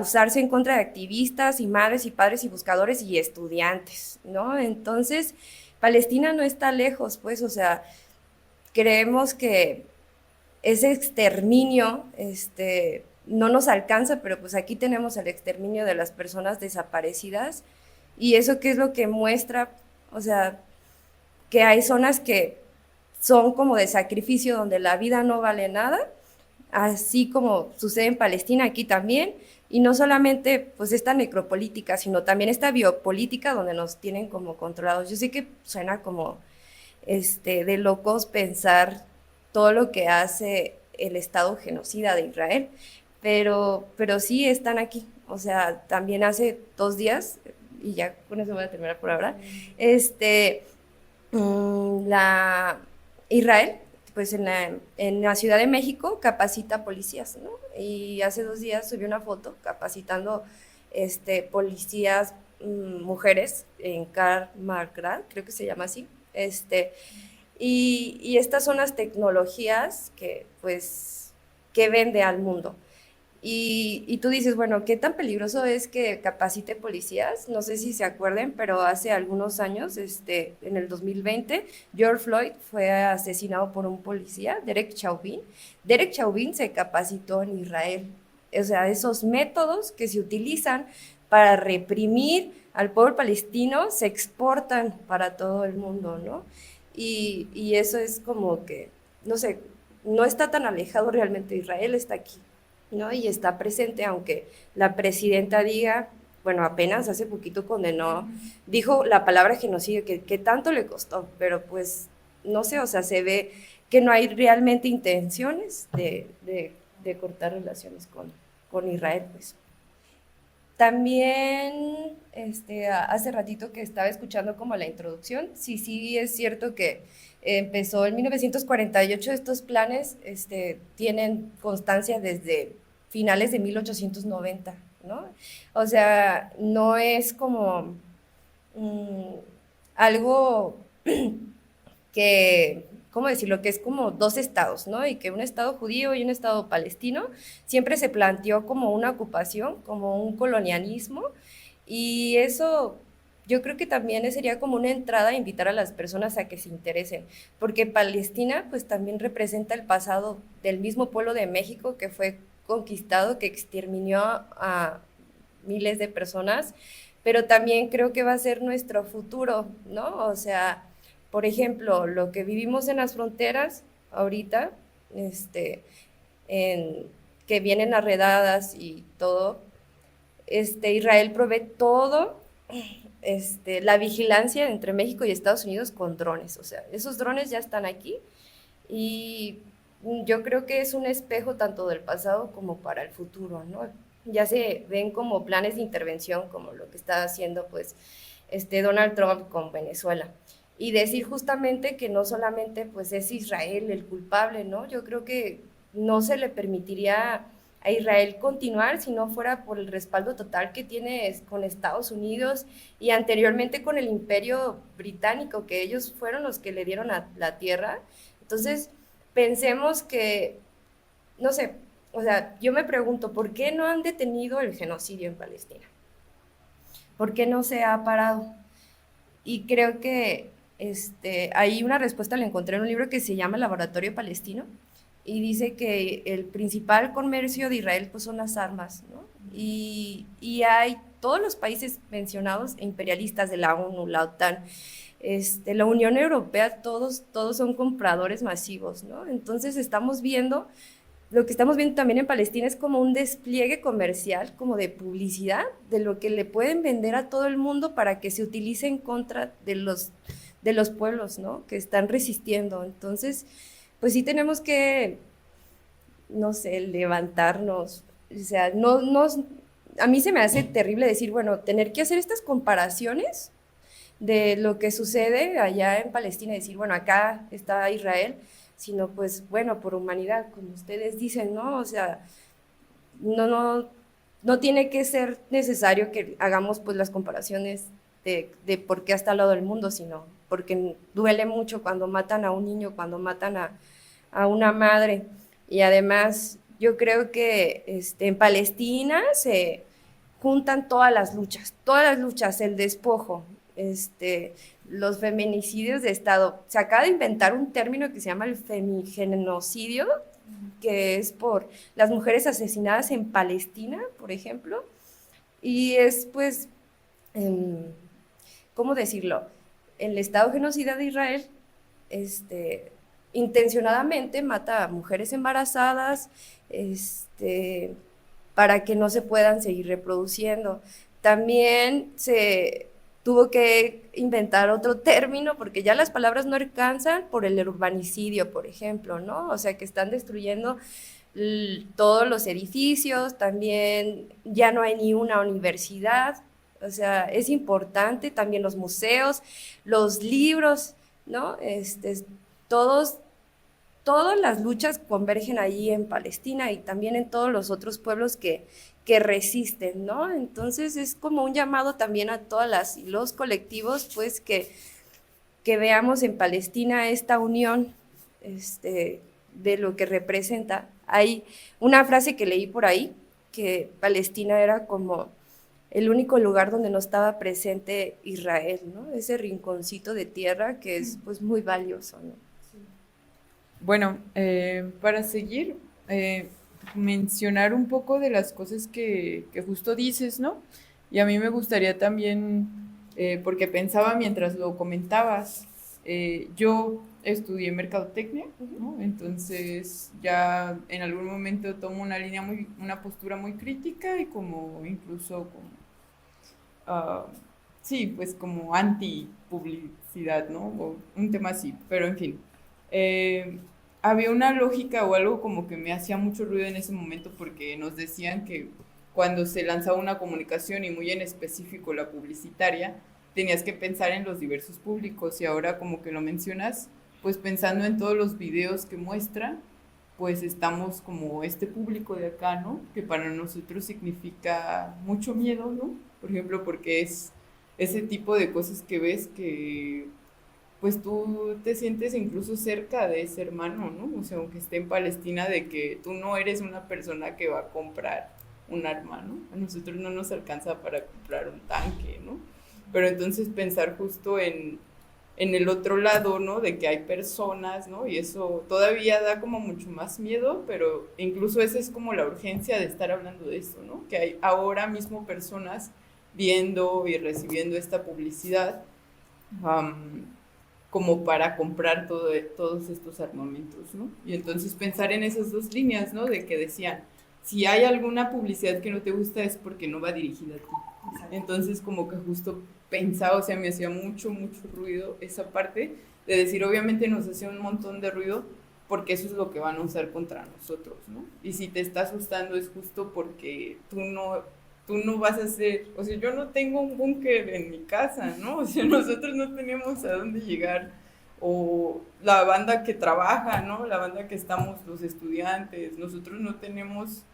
usarse en contra de activistas y madres y padres y buscadores y estudiantes, ¿no? Entonces, Palestina no está lejos, pues, o sea, creemos que ese exterminio, no nos alcanza, pero pues aquí tenemos el exterminio de las personas desaparecidas. Y eso qué es lo que muestra, o sea, que hay zonas que son como de sacrificio donde la vida no vale nada, así como sucede en Palestina, aquí también, y no solamente pues esta necropolítica, sino también esta biopolítica donde nos tienen como controlados. Yo sé que suena como de locos pensar todo lo que hace el Estado genocida de Israel, pero sí están aquí. O sea, también hace 2 días, y ya con eso voy a terminar por ahora, la Israel, pues en la Ciudad de México capacita policías, ¿no? Y hace 2 días subí una foto capacitando policías mujeres en Karl Margrad, creo que se llama así, y estas son las tecnologías que, pues, que vende al mundo. Y tú dices, bueno, ¿qué tan peligroso es que capacite policías? No sé si se acuerden, pero hace algunos años, en el 2020, George Floyd fue asesinado por un policía, Derek Chauvin. Derek Chauvin se capacitó en Israel. O sea, esos métodos que se utilizan para reprimir al pueblo palestino se exportan para todo el mundo, ¿no? Y eso es como que, no sé, no está tan alejado realmente de Israel, está aquí, ¿no? Y está presente, aunque la presidenta diga, bueno, apenas hace poquito condenó, dijo la palabra genocidio, que tanto le costó, pero pues, no sé, o sea, se ve que no hay realmente intenciones de cortar relaciones con Israel, pues. También, hace ratito que estaba escuchando como la introducción, sí es cierto que empezó en 1948, estos planes tienen constancia desde finales de 1890, ¿no? O sea, no es como algo que, ¿cómo decirlo? Que es como 2 estados, ¿no? Y que un estado judío y un estado palestino siempre se planteó como una ocupación, como un colonialismo, y eso yo creo que también sería como una entrada a invitar a las personas a que se interesen, porque Palestina pues también representa el pasado del mismo pueblo de México que fue conquistado, que exterminó a miles de personas, pero también creo que va a ser nuestro futuro, ¿no? O sea, por ejemplo, lo que vivimos en las fronteras ahorita, que vienen a redadas y todo, Israel provee todo, la vigilancia entre México y Estados Unidos con drones. O sea, esos drones ya están aquí y yo creo que es un espejo tanto del pasado como para el futuro, ¿no? Ya se ven como planes de intervención, como lo que está haciendo pues Donald Trump con Venezuela. Y decir justamente que no solamente pues es Israel el culpable, ¿no? Yo creo que no se le permitiría a Israel continuar si no fuera por el respaldo total que tiene con Estados Unidos y anteriormente con el Imperio Británico, que ellos fueron los que le dieron a la tierra. Entonces, pensemos que, no sé, o sea, yo me pregunto, ¿por qué no han detenido el genocidio en Palestina? ¿Por qué no se ha parado? Y creo que ahí una respuesta la encontré en un libro que se llama Laboratorio Palestino, y dice que el principal comercio de Israel pues son las armas, ¿no? Y hay todos los países mencionados imperialistas de la ONU, la OTAN, la Unión Europea, todos son compradores masivos, ¿no? Entonces lo que estamos viendo también en Palestina es como un despliegue comercial, como de publicidad, de lo que le pueden vender a todo el mundo para que se utilice en contra de los pueblos, ¿no? Que están resistiendo. Entonces, pues sí tenemos que, no sé, levantarnos. O sea, a mí se me hace terrible decir, bueno, tener que hacer estas comparaciones de lo que sucede allá en Palestina, decir, bueno, acá está Israel, sino pues, bueno, por humanidad, como ustedes dicen, ¿no? O sea, no tiene que ser necesario que hagamos pues las comparaciones de por qué está al lado del mundo, sino porque duele mucho cuando matan a un niño, cuando matan a una madre. Y además, yo creo que en Palestina se juntan todas las luchas, el despojo, los feminicidios de Estado. Se acaba de inventar un término que se llama el femigenocidio, que es por las mujeres asesinadas en Palestina, por ejemplo, y es pues, ¿cómo decirlo? El Estado genocida de Israel, intencionadamente mata a mujeres embarazadas, para que no se puedan seguir reproduciendo. También tuvo que inventar otro término porque ya las palabras no alcanzan por el urbanicidio, por ejemplo, ¿no? O sea, que están destruyendo todos los edificios, también ya no hay ni una universidad, o sea, es importante también los museos, los libros, ¿no? Todos, todas las luchas convergen ahí en Palestina y también en todos los otros pueblos que resisten, ¿no? Entonces es como un llamado también a todas las y los colectivos, pues que veamos en Palestina esta unión, de lo que representa. Hay una frase que leí por ahí, que Palestina era como el único lugar donde no estaba presente Israel, ¿no? Ese rinconcito de tierra que es pues muy valioso, ¿no? Bueno, para seguir, mencionar un poco de las cosas que justo dices, ¿no? Y a mí me gustaría también, porque pensaba mientras lo comentabas, yo estudié mercadotecnia, ¿no? Entonces ya en algún momento tomo una postura muy crítica y como incluso como, sí, pues como anti-publicidad, ¿no? O un tema así, pero en fin. Había una lógica o algo como que me hacía mucho ruido en ese momento porque nos decían que cuando se lanzaba una comunicación y muy en específico la publicitaria, tenías que pensar en los diversos públicos y ahora como que lo mencionas, pues pensando en todos los videos que muestran, pues estamos como este público de acá, ¿no? Que para nosotros significa mucho miedo, ¿no? Por ejemplo, porque es ese tipo de cosas que ves que pues tú te sientes incluso cerca de ese hermano, ¿no? O sea, aunque esté en Palestina, de que tú no eres una persona que va a comprar un arma, ¿no? A nosotros no nos alcanza para comprar un tanque, ¿no? Pero entonces pensar justo en el otro lado, ¿no? De que hay personas, ¿no? Y eso todavía da como mucho más miedo, pero incluso esa es como la urgencia de estar hablando de eso, ¿no? Que hay ahora mismo personas viendo y recibiendo esta publicidad, como para comprar todos estos armamentos, ¿no? Y entonces pensar en esas dos líneas, ¿no? De que decían, si hay alguna publicidad que no te gusta es porque no va dirigida a ti. Entonces como que justo pensaba, o sea, me hacía mucho ruido esa parte de decir, obviamente nos hacía un montón de ruido porque eso es lo que van a usar contra nosotros, ¿no? Y si te está asustando es justo porque tú no vas a hacer, o sea, yo no tengo un búnker en mi casa, ¿no? O sea, nosotros no tenemos a dónde llegar, o la banda que trabaja, ¿no? La banda que estamos los estudiantes, nosotros no tenemos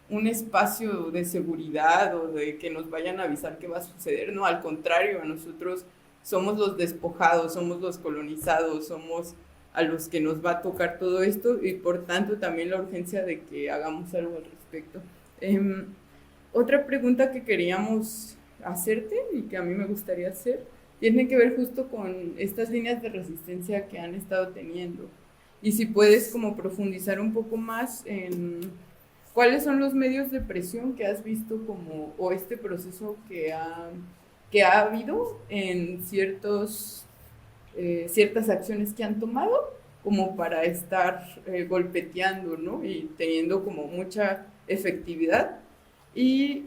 un espacio de seguridad o de que nos vayan a avisar qué va a suceder, no, al contrario, a nosotros somos los despojados, somos los colonizados, somos a los que nos va a tocar todo esto y por tanto también la urgencia de que hagamos algo al respecto. Otra pregunta que queríamos hacerte y que a mí me gustaría hacer tiene que ver justo con estas líneas de resistencia que han estado teniendo. Y si puedes como profundizar un poco más en cuáles son los medios de presión que has visto como, o este proceso que ha habido en ciertas acciones que han tomado como para estar golpeteando, ¿no? Y teniendo como mucha efectividad. Y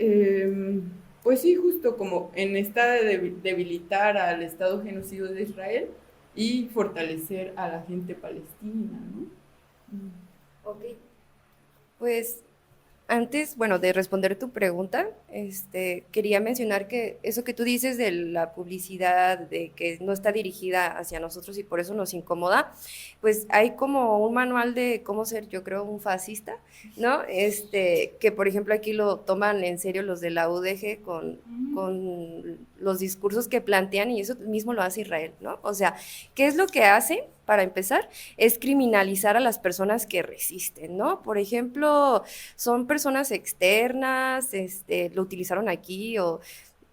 pues sí, justo como en esta de debilitar al Estado genocidio de Israel y fortalecer a la gente palestina, ¿no? Ok, pues antes, bueno, de responder tu pregunta, quería mencionar que eso que tú dices de la publicidad, de que no está dirigida hacia nosotros y por eso nos incomoda, pues hay como un manual de cómo ser, yo creo, un fascista, ¿no? Que por ejemplo aquí lo toman en serio los de la UDG con los discursos que plantean y eso mismo lo hace Israel, ¿no? O sea, ¿qué es lo que hace? Para empezar, es criminalizar a las personas que resisten, ¿no? Por ejemplo, son personas externas, lo utilizaron aquí o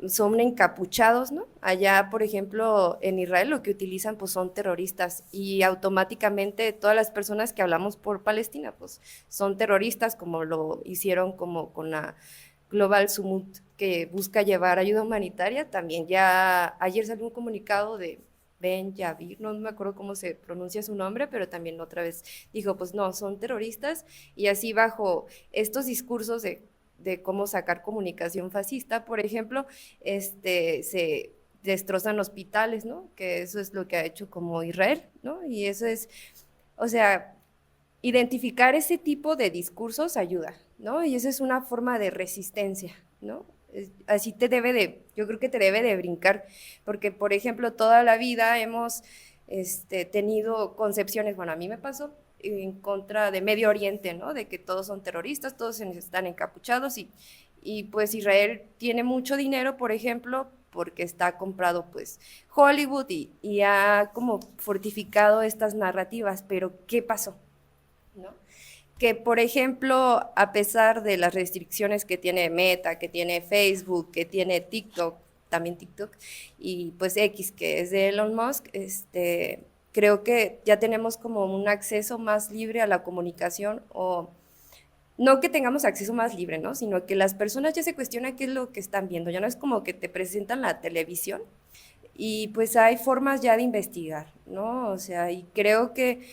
son encapuchados, ¿no? Allá, por ejemplo, en Israel lo que utilizan pues son terroristas y automáticamente todas las personas que hablamos por Palestina pues son terroristas como lo hicieron como con la Global Summit que busca llevar ayuda humanitaria. También ya ayer salió un comunicado de Ben Yavir, no me acuerdo cómo se pronuncia su nombre, pero también otra vez dijo, pues no, son terroristas, y así bajo estos discursos de cómo sacar comunicación fascista, por ejemplo, se destrozan hospitales, ¿no? Que eso es lo que ha hecho como Israel, ¿no? Y eso es, o sea, identificar ese tipo de discursos ayuda, ¿no? Y esa es una forma de resistencia, ¿no? Así yo creo que te debe de brincar, porque por ejemplo toda la vida hemos tenido concepciones, bueno, a mí me pasó en contra de Medio Oriente, ¿no? De que todos son terroristas, todos están encapuchados y pues Israel tiene mucho dinero, por ejemplo, porque está comprado pues Hollywood y ha como fortificado estas narrativas, pero ¿qué pasó? ¿No? Que, por ejemplo, a pesar de las restricciones que tiene Meta, que tiene Facebook, que tiene TikTok, también TikTok, y pues X, que es de Elon Musk, creo que ya tenemos como un acceso más libre a la comunicación, o no que tengamos acceso más libre, ¿no? Sino que las personas ya se cuestionan qué es lo que están viendo, ya no es como que te presentan la televisión, y pues hay formas ya de investigar, ¿no? O sea, y creo que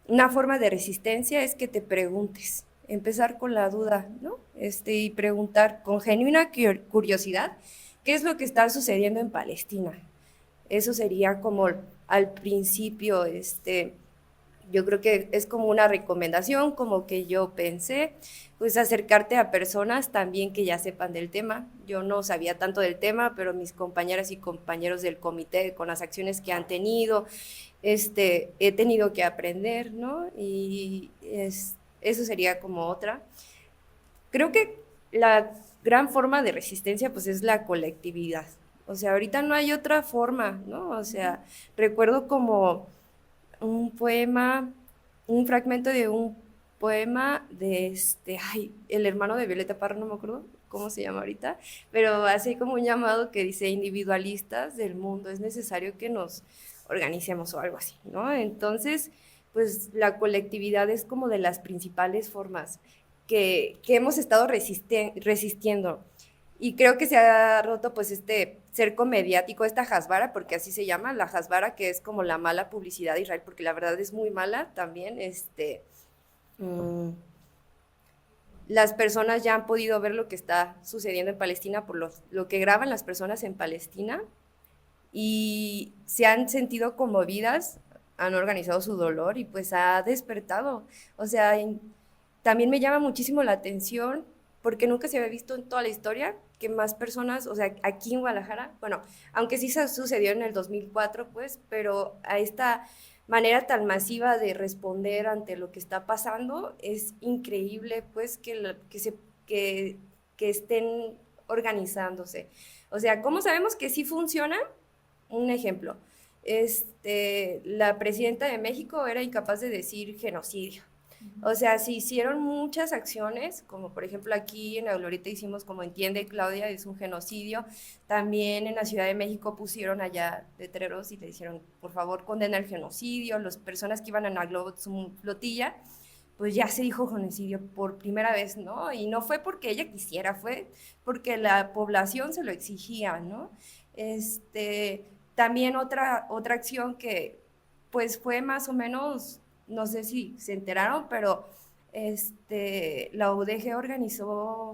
una forma de resistencia es que te preguntes, empezar con la duda, ¿no? Y preguntar con genuina curiosidad qué es lo que está sucediendo en Palestina. Eso sería como al principio, yo creo que es como una recomendación, como que yo pensé, pues acercarte a personas también que ya sepan del tema. Yo no sabía tanto del tema, pero mis compañeras y compañeros del comité, con las acciones que han tenido, he tenido que aprender, ¿no? Y eso sería como otra. Creo que la gran forma de resistencia, pues, es la colectividad. O sea, ahorita no hay otra forma, ¿no? O sea, recuerdo como un poema, un fragmento de un poema de el hermano de Violeta Parra, no me acuerdo cómo se llama ahorita, pero así como un llamado que dice: individualistas del mundo, es necesario que nos organicemos o algo así, ¿no? Entonces, pues la colectividad es como de las principales formas que hemos estado resistiendo. Y creo que se ha roto pues este cerco mediático, esta hasbara, porque así se llama, la hasbara, que es como la mala publicidad de Israel, porque la verdad es muy mala también. Las personas ya han podido ver lo que está sucediendo en Palestina por lo que graban las personas en Palestina y se han sentido conmovidas, han organizado su dolor y pues ha despertado. O sea, también me llama muchísimo la atención porque nunca se había visto en toda la historia que más personas, o sea, aquí en Guadalajara, bueno, aunque sí sucedió en el 2004, pues, pero a esta manera tan masiva de responder ante lo que está pasando, es increíble, pues, que estén organizándose. O sea, ¿cómo sabemos que sí funciona? Un ejemplo, la presidenta de México era incapaz de decir genocidio. O sea, se hicieron muchas acciones, como por ejemplo aquí en la Glorieta hicimos como Entiende Claudia, es un genocidio. También en la Ciudad de México pusieron allá letreros y le dijeron, por favor, condena el genocidio. Las personas que iban en la Globo, su flotilla, pues ya se dijo genocidio por primera vez, ¿no? Y no fue porque ella quisiera, fue porque la población se lo exigía, ¿no? También otra acción que pues fue más o menos, no sé si se enteraron, pero la UDG organizó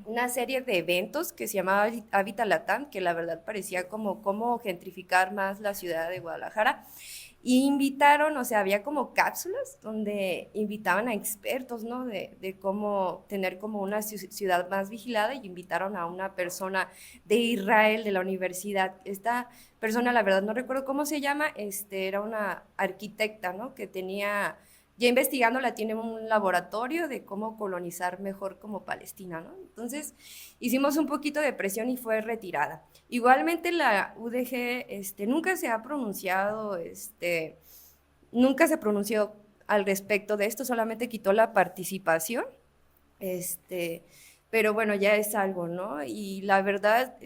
una serie de eventos que se llamaba Hábitat Latam, que la verdad parecía como cómo gentrificar más la ciudad de Guadalajara. Y invitaron, o sea, había como cápsulas donde invitaban a expertos, ¿no? De cómo tener como una ciudad más vigilada, y invitaron a una persona de Israel, de la universidad. Esta persona, la verdad no recuerdo cómo se llama, era una arquitecta, ¿no? Que tenía, ya investigándola, tiene un laboratorio de cómo colonizar mejor como Palestina, ¿no? Entonces, hicimos un poquito de presión y fue retirada. Igualmente la UDG nunca se ha pronunciado, nunca se pronunció al respecto de esto, solamente quitó la participación, pero bueno, ya es algo, ¿no? Y la verdad,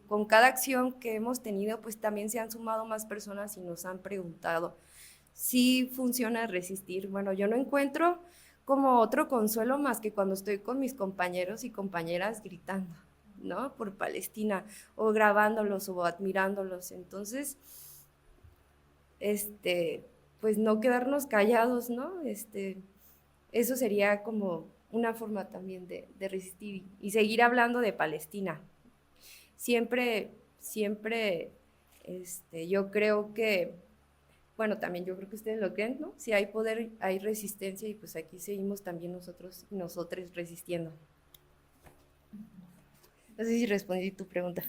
con cada acción que hemos tenido, pues también se han sumado más personas y nos han preguntado si funciona resistir. Bueno, yo no encuentro como otro consuelo más que cuando estoy con mis compañeros y compañeras gritando, ¿no? Por Palestina, o grabándolos o admirándolos. Entonces, pues no quedarnos callados, ¿no? Eso sería como una forma también de resistir y seguir hablando de Palestina. siempre, yo creo que, bueno, también yo creo que ustedes lo creen, ¿no? Si hay poder, hay resistencia y pues aquí seguimos también nosotros resistiendo. No sé si respondí tu pregunta.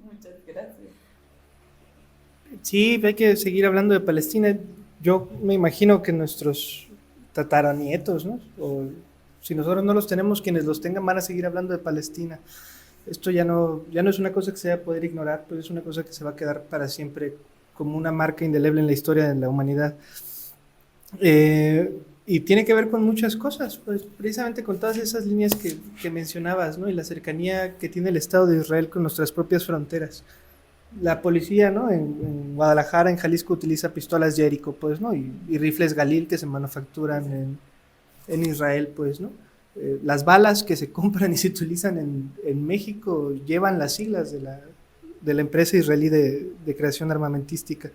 Muchas gracias. Sí, hay que seguir hablando de Palestina. Yo me imagino que nuestros tataranietos, ¿no? O si nosotros no los tenemos, quienes los tengan van a seguir hablando de Palestina. Esto ya no es una cosa que se va a poder ignorar, pues es una cosa que se va a quedar para siempre como una marca indeleble en la historia de la humanidad. Y tiene que ver con muchas cosas, pues precisamente con todas esas líneas que mencionabas, ¿no? Y la cercanía que tiene el Estado de Israel con nuestras propias fronteras. La policía, ¿no? En Guadalajara, en Jalisco, utiliza pistolas Jericho, pues, ¿no? Y rifles Galil que se manufacturan en Israel, pues, ¿no? Las balas que se compran y se utilizan en México llevan las siglas de la empresa israelí de creación armamentística.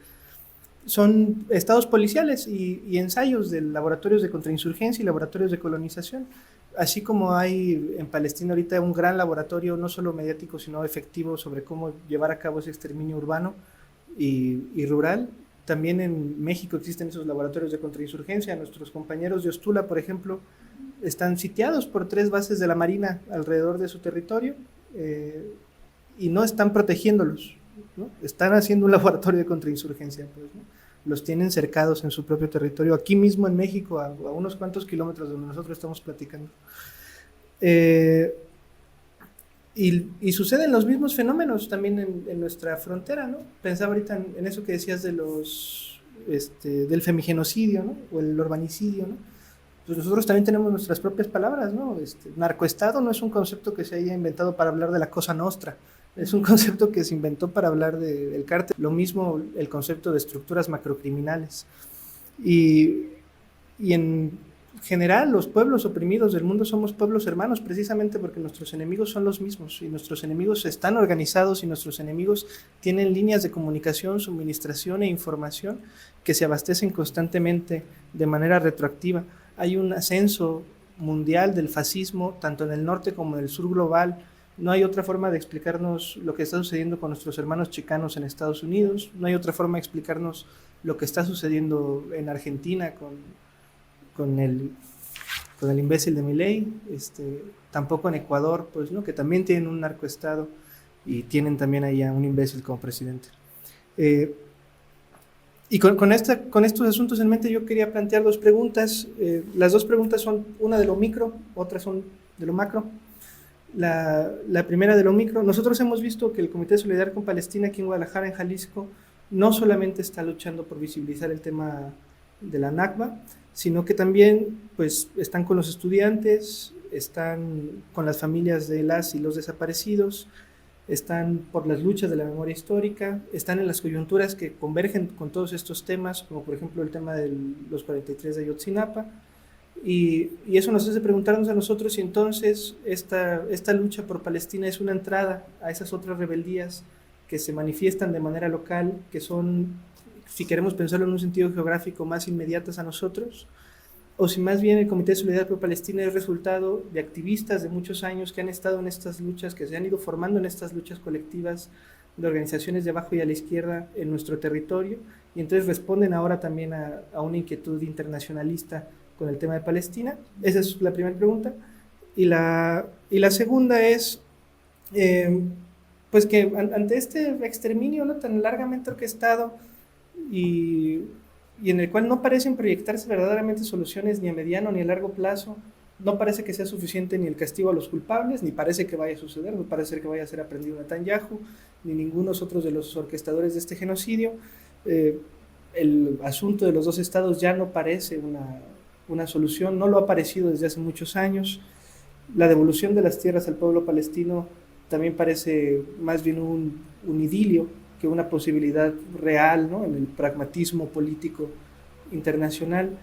Son estados policiales y ensayos de laboratorios de contrainsurgencia y laboratorios de colonización, así como hay en Palestina ahorita un gran laboratorio, no solo mediático, sino efectivo, sobre cómo llevar a cabo ese exterminio urbano y rural. También en México existen esos laboratorios de contrainsurgencia. Nuestros compañeros de Ostula, por ejemplo, están sitiados por 3 bases de la Marina alrededor de su territorio y no están protegiéndolos, ¿no? Están haciendo un laboratorio de contrainsurgencia, pues, ¿no? Los tienen cercados en su propio territorio, aquí mismo en México, a unos cuantos kilómetros de donde nosotros estamos platicando. Y suceden los mismos fenómenos también en nuestra frontera, ¿no? Pensaba ahorita en eso que decías de del femigenocidio, ¿no? O el urbanicidio, ¿no? Pues nosotros también tenemos nuestras propias palabras, ¿no? Narcoestado no es un concepto que se haya inventado para hablar de la Cosa Nostra, es un concepto que se inventó para hablar del cártel. Lo mismo el concepto de estructuras macrocriminales. Y en general, los pueblos oprimidos del mundo somos pueblos hermanos, precisamente porque nuestros enemigos son los mismos, y nuestros enemigos están organizados, y nuestros enemigos tienen líneas de comunicación, suministración e información que se abastecen constantemente de manera retroactiva. Hay un ascenso mundial del fascismo, tanto en el norte como en el sur global. No hay otra forma de explicarnos lo que está sucediendo con nuestros hermanos chicanos en Estados Unidos, no hay otra forma de explicarnos lo que está sucediendo en Argentina con el imbécil de Milei, tampoco en Ecuador, pues, ¿no? Que también tienen un narcoestado y tienen también ahí a un imbécil como presidente. Y con estos asuntos en mente yo quería plantear 2 preguntas. Las 2 preguntas son una de lo micro, otras son de lo macro. La primera de lo micro, nosotros hemos visto que el Comité de Solidaridad con Palestina aquí en Guadalajara, en Jalisco, no solamente está luchando por visibilizar el tema de la Nakba, sino que también pues, están con los estudiantes, están con las familias de las y los desaparecidos, están por las luchas de la memoria histórica, están en las coyunturas que convergen con todos estos temas, como por ejemplo el tema de los 43 de Ayotzinapa, y eso nos hace preguntarnos a nosotros si entonces esta lucha por Palestina es una entrada a esas otras rebeldías que se manifiestan de manera local, que son, si queremos pensarlo en un sentido geográfico, más inmediatas a nosotros, o si más bien el Comité de Solidaridad por Palestina es resultado de activistas de muchos años que han estado en estas luchas, que se han ido formando en estas luchas colectivas de organizaciones de abajo y a la izquierda en nuestro territorio, y entonces responden ahora también a una inquietud internacionalista con el tema de Palestina. Esa es la primera pregunta. Y la segunda es, pues que ante este exterminio, ¿no?, tan largamente orquestado y en el cual no parecen proyectarse verdaderamente soluciones ni a mediano ni a largo plazo, no parece que sea suficiente ni el castigo a los culpables, ni parece que vaya a suceder, no parece que vaya a ser aprendido Netanyahu, ni ninguno otros de los orquestadores de este genocidio. El asunto de los 2 estados ya no parece una solución, no lo ha parecido desde hace muchos años. La devolución de las tierras al pueblo palestino también parece más bien un idilio que una posibilidad real, ¿no?, en el pragmatismo político internacional.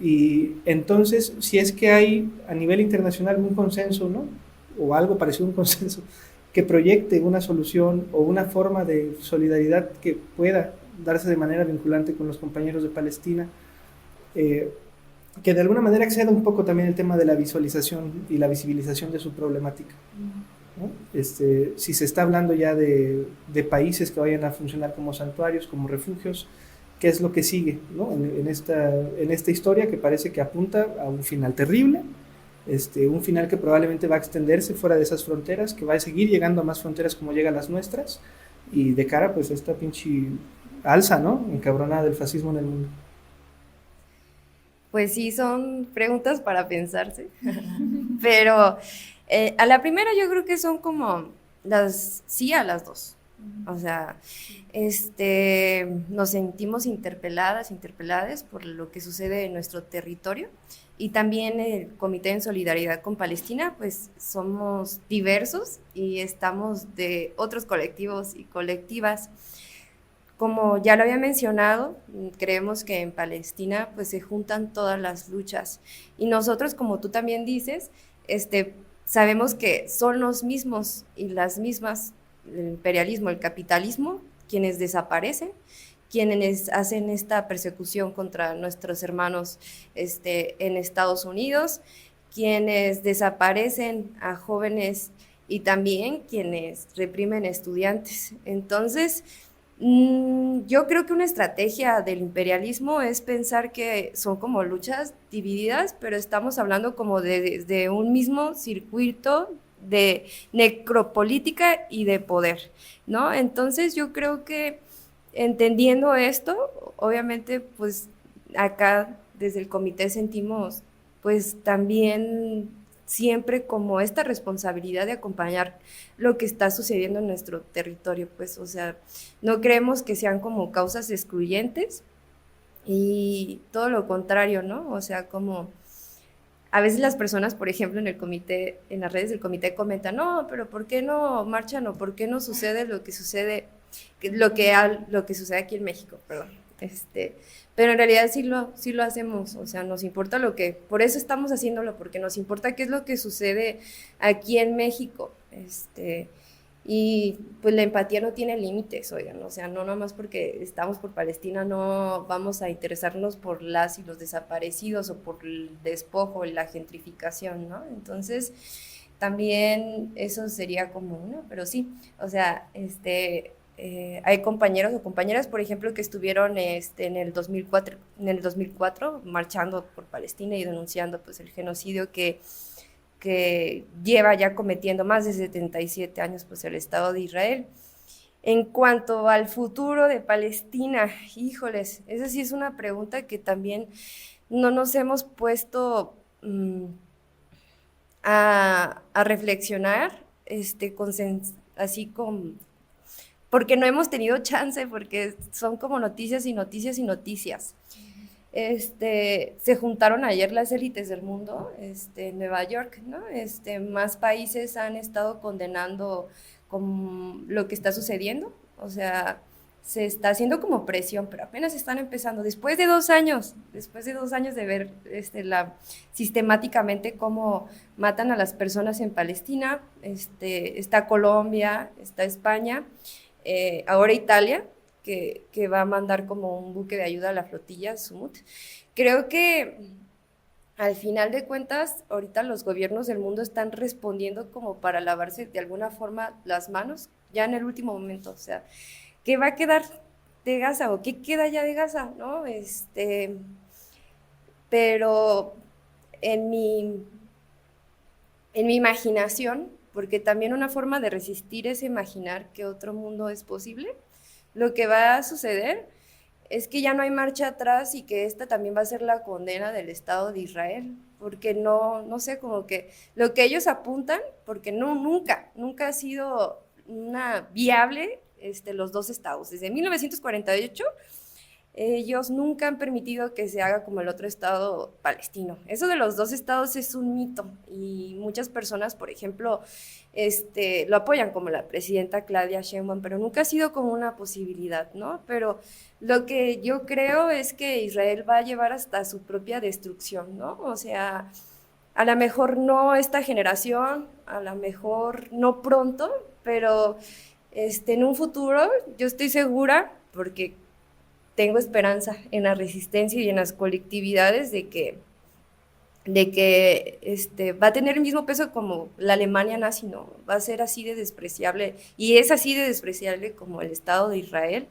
Y entonces, si es que hay a nivel internacional un consenso, ¿no?, o algo parecido a un consenso, que proyecte una solución o una forma de solidaridad que pueda darse de manera vinculante con los compañeros de Palestina, que de alguna manera exceda un poco también el tema de la visualización y la visibilización de su problemática. ¿no? Si se está hablando ya de países que vayan a funcionar como santuarios, como refugios, ¿qué es lo que sigue, ¿no? en esta historia que parece que apunta a un final terrible, un final que probablemente va a extenderse fuera de esas fronteras, que va a seguir llegando a más fronteras como llega a las nuestras, y de cara pues a esta pinche alza, ¿no? Encabronada del fascismo en el mundo. Pues sí, son preguntas para pensarse, pero a la primera yo creo que son como sí a las dos. O sea, nos sentimos interpeladas por lo que sucede en nuestro territorio, y también el Comité en Solidaridad con Palestina, pues somos diversos y estamos de otros colectivos y colectivas. Como ya lo había mencionado, creemos que en Palestina pues se juntan todas las luchas, y nosotros, como tú también dices, sabemos que son los mismos y las mismas, el imperialismo, el capitalismo, quienes desaparecen, quienes hacen esta persecución contra nuestros hermanos en Estados Unidos, quienes desaparecen a jóvenes y también quienes reprimen estudiantes. Entonces, yo creo que una estrategia del imperialismo es pensar que son como luchas divididas, pero estamos hablando como de un mismo circuito de necropolítica y de poder, ¿no? Entonces yo creo que entendiendo esto, obviamente pues acá desde el comité sentimos pues también siempre como esta responsabilidad de acompañar lo que está sucediendo en nuestro territorio, pues, o sea, no creemos que sean como causas excluyentes, y todo lo contrario, ¿no? O sea, como a veces las personas, por ejemplo, en el comité, en las redes del comité comentan, no, pero ¿por qué no marchan o por qué no sucede lo que sucede, lo que sucede aquí en México, perdón? Pero en realidad sí lo hacemos, o sea, nos importa por eso estamos haciéndolo, porque nos importa qué es lo que sucede aquí en México, y pues la empatía no tiene límites, oigan, o sea, no nomás porque estamos por Palestina no vamos a interesarnos por las y los desaparecidos o por el despojo y la gentrificación, ¿no? Entonces, también eso sería como uno, pero sí, o sea, hay compañeros o compañeras, por ejemplo, que estuvieron en el 2004 marchando por Palestina y denunciando pues el genocidio que lleva ya cometiendo más de 77 años pues el Estado de Israel. En cuanto al futuro de Palestina, híjoles, esa sí es una pregunta que también no nos hemos puesto a reflexionar, así con porque no hemos tenido chance, porque son como noticias y noticias y noticias. Se juntaron ayer las élites del mundo, en Nueva York, ¿no? Más países han estado condenando con lo que está sucediendo, o sea, se está haciendo como presión, pero apenas están empezando, después de 2 años de ver sistemáticamente cómo matan a las personas en Palestina, está Colombia, está España, ahora Italia, que va a mandar como un buque de ayuda a la flotilla, Sumut. Creo que al final de cuentas, ahorita los gobiernos del mundo están respondiendo como para lavarse de alguna forma las manos, ya en el último momento, o sea, ¿qué va a quedar de Gaza o qué queda ya de Gaza, ¿no? Pero en mi imaginación, porque también una forma de resistir es imaginar que otro mundo es posible, lo que va a suceder es que ya no hay marcha atrás, y que esta también va a ser la condena del Estado de Israel, porque no sé, como que lo que ellos apuntan, porque nunca ha sido una viable los dos estados. Desde 1948 ellos nunca han permitido que se haga como el otro estado palestino. Eso de los 2 estados es un mito, y muchas personas, por ejemplo, lo apoyan, como la presidenta Claudia Sheinbaum, pero nunca ha sido como una posibilidad, ¿no? Pero lo que yo creo es que Israel va a llevar hasta su propia destrucción, ¿no? O sea, a lo mejor no esta generación, a lo mejor no pronto, pero en un futuro yo estoy segura, porque tengo esperanza en la resistencia y en las colectividades, de que de que va a tener el mismo peso como la Alemania nazi, no, va a ser así de despreciable, y es así de despreciable como el Estado de Israel.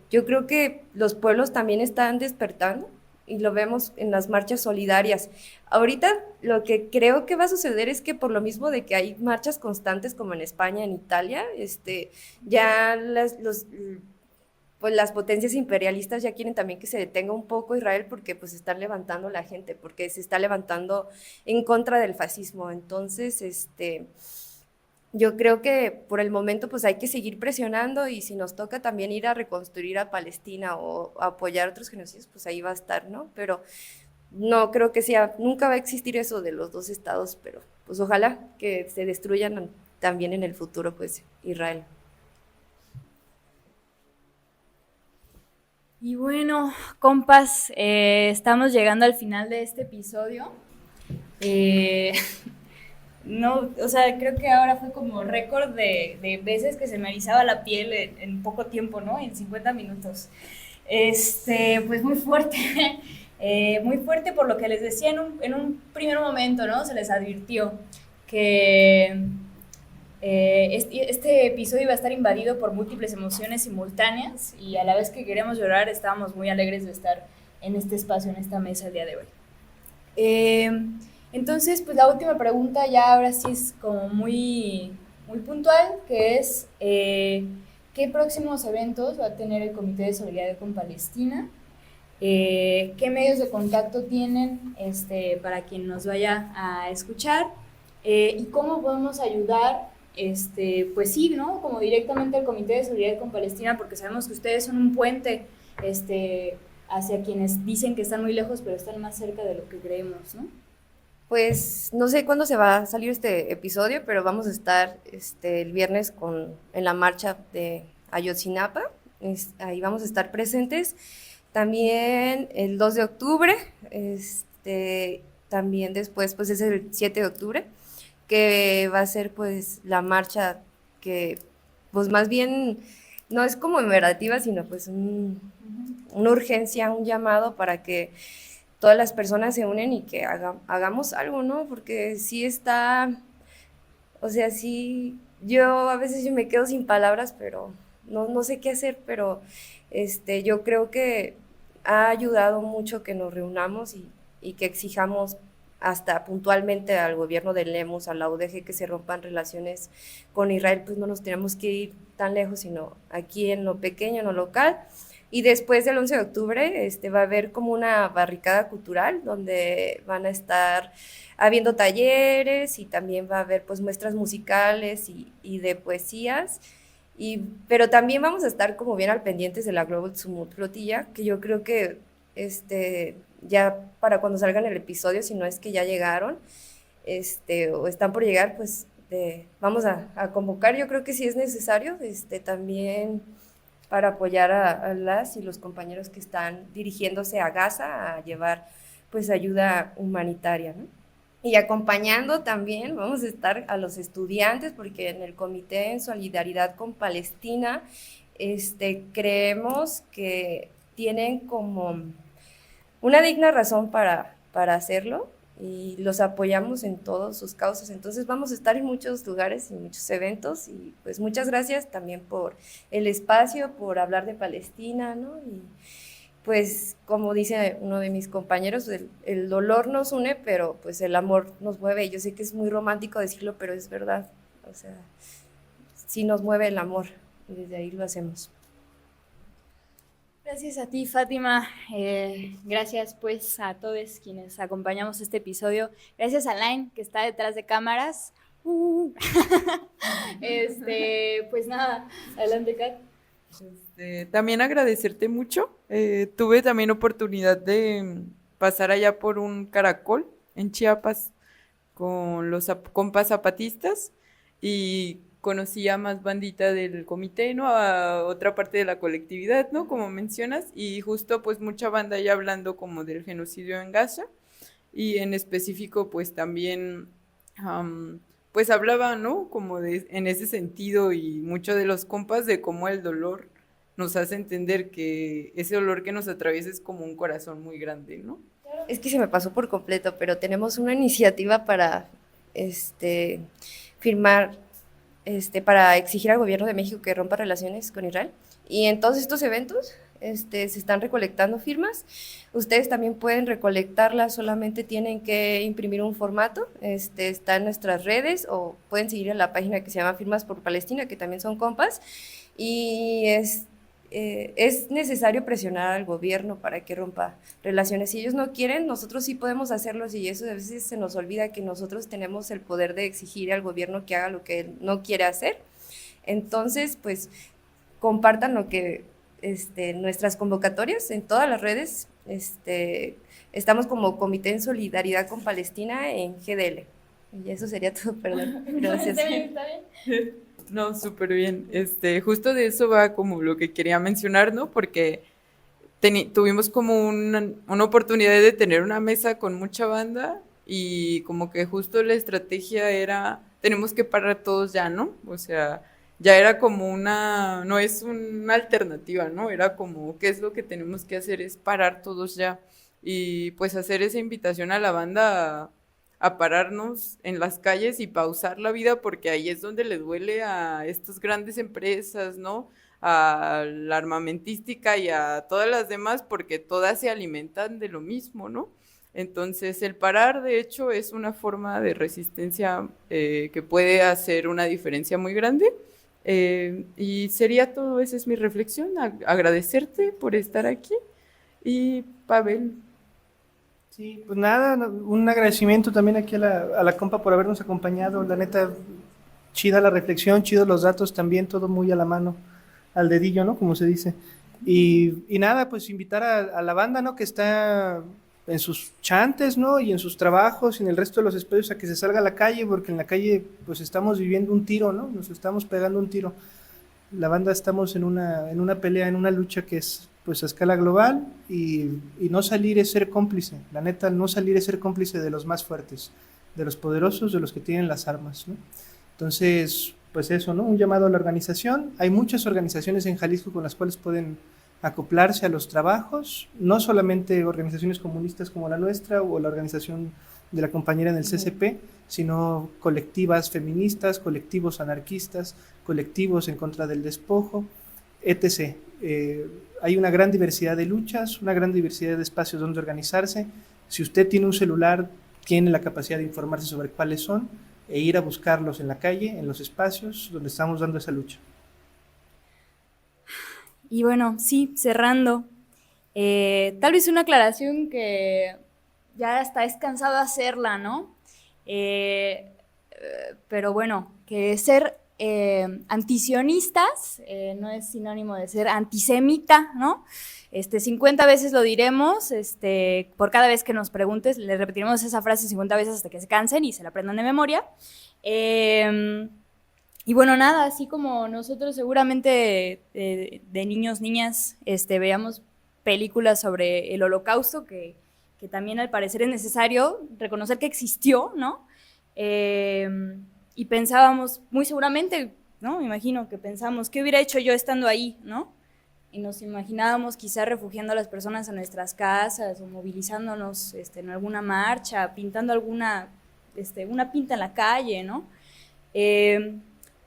Yo creo que los pueblos también están despertando y lo vemos en las marchas solidarias. Ahorita lo que creo que va a suceder es que por lo mismo de que hay marchas constantes como en España, en Italia, ya pues las potencias imperialistas ya quieren también que se detenga un poco Israel porque pues están levantando la gente, porque se está levantando en contra del fascismo. Entonces, yo creo que por el momento pues hay que seguir presionando, y si nos toca también ir a reconstruir a Palestina o a apoyar otros genocidios, pues ahí va a estar, ¿no? Pero no creo que nunca va a existir eso de los dos estados, pero pues ojalá que se destruyan también en el futuro pues Israel. Y bueno, compas, estamos llegando al final de este episodio. No, o sea, creo que ahora fue como récord de veces que se me erizaba la piel en poco tiempo, ¿no? En 50 minutos. Pues muy fuerte, muy fuerte por lo que les decía en un primer momento, ¿no? Se les advirtió que este episodio iba a estar invadido por múltiples emociones simultáneas, y a la vez que queríamos llorar, estábamos muy alegres de estar en este espacio, en esta mesa el día de hoy. Entonces, pues la última pregunta ya ahora sí es como muy, muy puntual, que es ¿qué próximos eventos va a tener el Comité de Solidaridad con Palestina? ¿Qué medios de contacto tienen para quien nos vaya a escuchar? ¿Y cómo podemos ayudar? Pues sí, ¿no? Como directamente al Comité de Solidaridad con Palestina, porque sabemos que ustedes son un puente hacia quienes dicen que están muy lejos, pero están más cerca de lo que creemos, ¿no? Pues no sé cuándo se va a salir este episodio, pero vamos a estar el viernes en la marcha de Ayotzinapa. Ahí vamos a estar presentes. También el 2 de octubre, también después pues es el 7 de octubre, que va a ser pues la marcha que pues más bien no es como conmemorativa, sino pues una urgencia, un llamado para que todas las personas se unen y que hagamos algo, ¿no? Porque sí está, o sea, sí, yo a veces yo me quedo sin palabras, pero no sé qué hacer, pero yo creo que ha ayudado mucho que nos reunamos y que exijamos hasta puntualmente al gobierno de Lemus, a la UDG, que se rompan relaciones con Israel. Pues no nos tenemos que ir tan lejos, sino aquí en lo pequeño, en lo local. Y después del 11 de octubre va a haber como una barricada cultural donde van a estar habiendo talleres, y también va a haber pues muestras musicales y de poesías. Pero también vamos a estar como bien al pendientes de la Global Sumut Flotilla, que yo creo que ya para cuando salgan el episodio, si no es que ya llegaron, o están por llegar, pues vamos a convocar. Yo creo que sí es necesario, también para apoyar a las y los compañeros que están dirigiéndose a Gaza a llevar pues ayuda humanitaria, ¿no? Y acompañando también vamos a estar a los estudiantes, porque en el Comité en Solidaridad con Palestina creemos que tienen como una digna razón para hacerlo, y los apoyamos en todas sus causas. Entonces vamos a estar en muchos lugares y muchos eventos, y pues muchas gracias también por el espacio, por hablar de Palestina, ¿no? Y pues como dice uno de mis compañeros, el dolor nos une, pero pues el amor nos mueve. Y yo sé que es muy romántico decirlo, pero es verdad, o sea, sí nos mueve el amor, y desde ahí lo hacemos. Gracias a ti, Fátima. Gracias pues a todos quienes acompañamos este episodio. Gracias a Lain, que está detrás de cámaras. Pues nada, adelante, Kat. También agradecerte mucho. Tuve también oportunidad de pasar allá por un caracol en Chiapas con los compas zapatistas, y conocí a más bandita del comité, ¿no? A otra parte de la colectividad, ¿no? Como mencionas, y justo pues mucha banda ya hablando como del genocidio en Gaza, y en específico pues también pues hablaba, ¿no? Como en ese sentido, y mucho de los compas de cómo el dolor nos hace entender que ese dolor que nos atraviesa es como un corazón muy grande, ¿no? Claro, es que se me pasó por completo, pero tenemos una iniciativa para firmar, para exigir al gobierno de México que rompa relaciones con Israel. Y en todos estos eventos se están recolectando firmas. Ustedes también pueden recolectarlas, solamente tienen que imprimir un formato, está en nuestras redes, o pueden seguir en la página que se llama Firmas por Palestina, que también son compas, y es necesario presionar al gobierno para que rompa relaciones. Si ellos no quieren, nosotros sí podemos hacerlo, y eso a veces se nos olvida, que nosotros tenemos el poder de exigir al gobierno que haga lo que él no quiere hacer. Entonces, pues, compartan lo que nuestras convocatorias en todas las redes. Estamos como Comité en Solidaridad con Palestina en GDL. Y eso sería todo, perdón. Gracias. ¿Está bien? No, súper bien. Justo de eso va como lo que quería mencionar, ¿no? Porque tuvimos como una oportunidad de tener una mesa con mucha banda, y como que justo la estrategia era, tenemos que parar todos ya, ¿no? O sea, ya era como no es una alternativa, ¿no? Era como, ¿qué es lo que tenemos que hacer? Es parar todos ya. Y pues hacer esa invitación a la banda a pararnos en las calles y pausar la vida, porque ahí es donde le duele a estas grandes empresas, ¿no? A la armamentística y a todas las demás, porque todas se alimentan de lo mismo, ¿no? Entonces, el parar, de hecho, es una forma de resistencia que puede hacer una diferencia muy grande. Y sería todo, esa es mi reflexión, agradecerte por estar aquí. Y Pavel. Sí, pues nada, un agradecimiento también aquí a la compa por habernos acompañado, la neta, chida la reflexión, chidos los datos también, todo muy a la mano, al dedillo, ¿no? Como se dice. Y nada, pues invitar a la banda, ¿no? Que está en sus chantes, ¿no? Y en sus trabajos y en el resto de los espacios, a que se salga a la calle, porque en la calle pues estamos viviendo un tiro, ¿no? Nos estamos pegando un tiro. La banda estamos en una pelea, en una lucha que es pues a escala global, y no salir es ser cómplice, la neta, no salir es ser cómplice de los más fuertes, de los poderosos, de los que tienen las armas, ¿no? Entonces, pues eso, ¿no? Un llamado a la organización. Hay muchas organizaciones en Jalisco con las cuales pueden acoplarse a los trabajos, no solamente organizaciones comunistas como la nuestra o la organización de la compañera en el CCP, sino colectivas feministas, colectivos anarquistas, colectivos en contra del despojo, etc. Hay una gran diversidad de luchas, una gran diversidad de espacios donde organizarse. Si usted tiene un celular, tiene la capacidad de informarse sobre cuáles son e ir a buscarlos en la calle, en los espacios donde estamos dando esa lucha. Y bueno, sí, cerrando, tal vez una aclaración que ya hasta es cansado hacerla, ¿no? Pero bueno, que ser antisionistas no es sinónimo de ser antisemita, ¿no? 50 veces lo diremos, por cada vez que nos preguntes, le repetiremos esa frase 50 veces hasta que se cansen y se la aprendan de memoria. Y bueno, nada, así como nosotros seguramente de niños, niñas, veamos películas sobre el Holocausto, que también al parecer es necesario reconocer que existió, ¿no? Y pensábamos, muy seguramente, ¿no? Me imagino que pensamos, ¿qué hubiera hecho yo estando ahí, ¿no? Y nos imaginábamos quizá refugiando a las personas a nuestras casas o movilizándonos en alguna marcha, pintando una pinta en la calle, ¿no?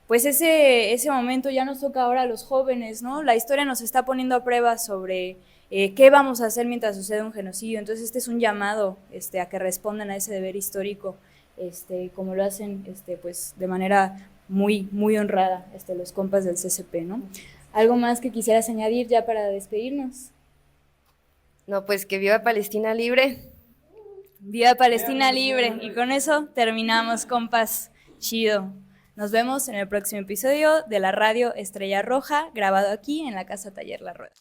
Pues ese momento ya nos toca ahora a los jóvenes, ¿no? La historia nos está poniendo a prueba sobre qué vamos a hacer mientras sucede un genocidio. Entonces este es un llamado a que respondan a ese deber histórico, como lo hacen pues de manera muy, muy honrada los compas del CCP, ¿no? ¿Algo más que quisieras añadir ya para despedirnos? No, pues que viva Palestina libre. Viva Palestina libre. Y con eso terminamos, compas. Chido. Nos vemos en el próximo episodio de la radio Estrella Roja, grabado aquí en la Casa Taller La Rueda.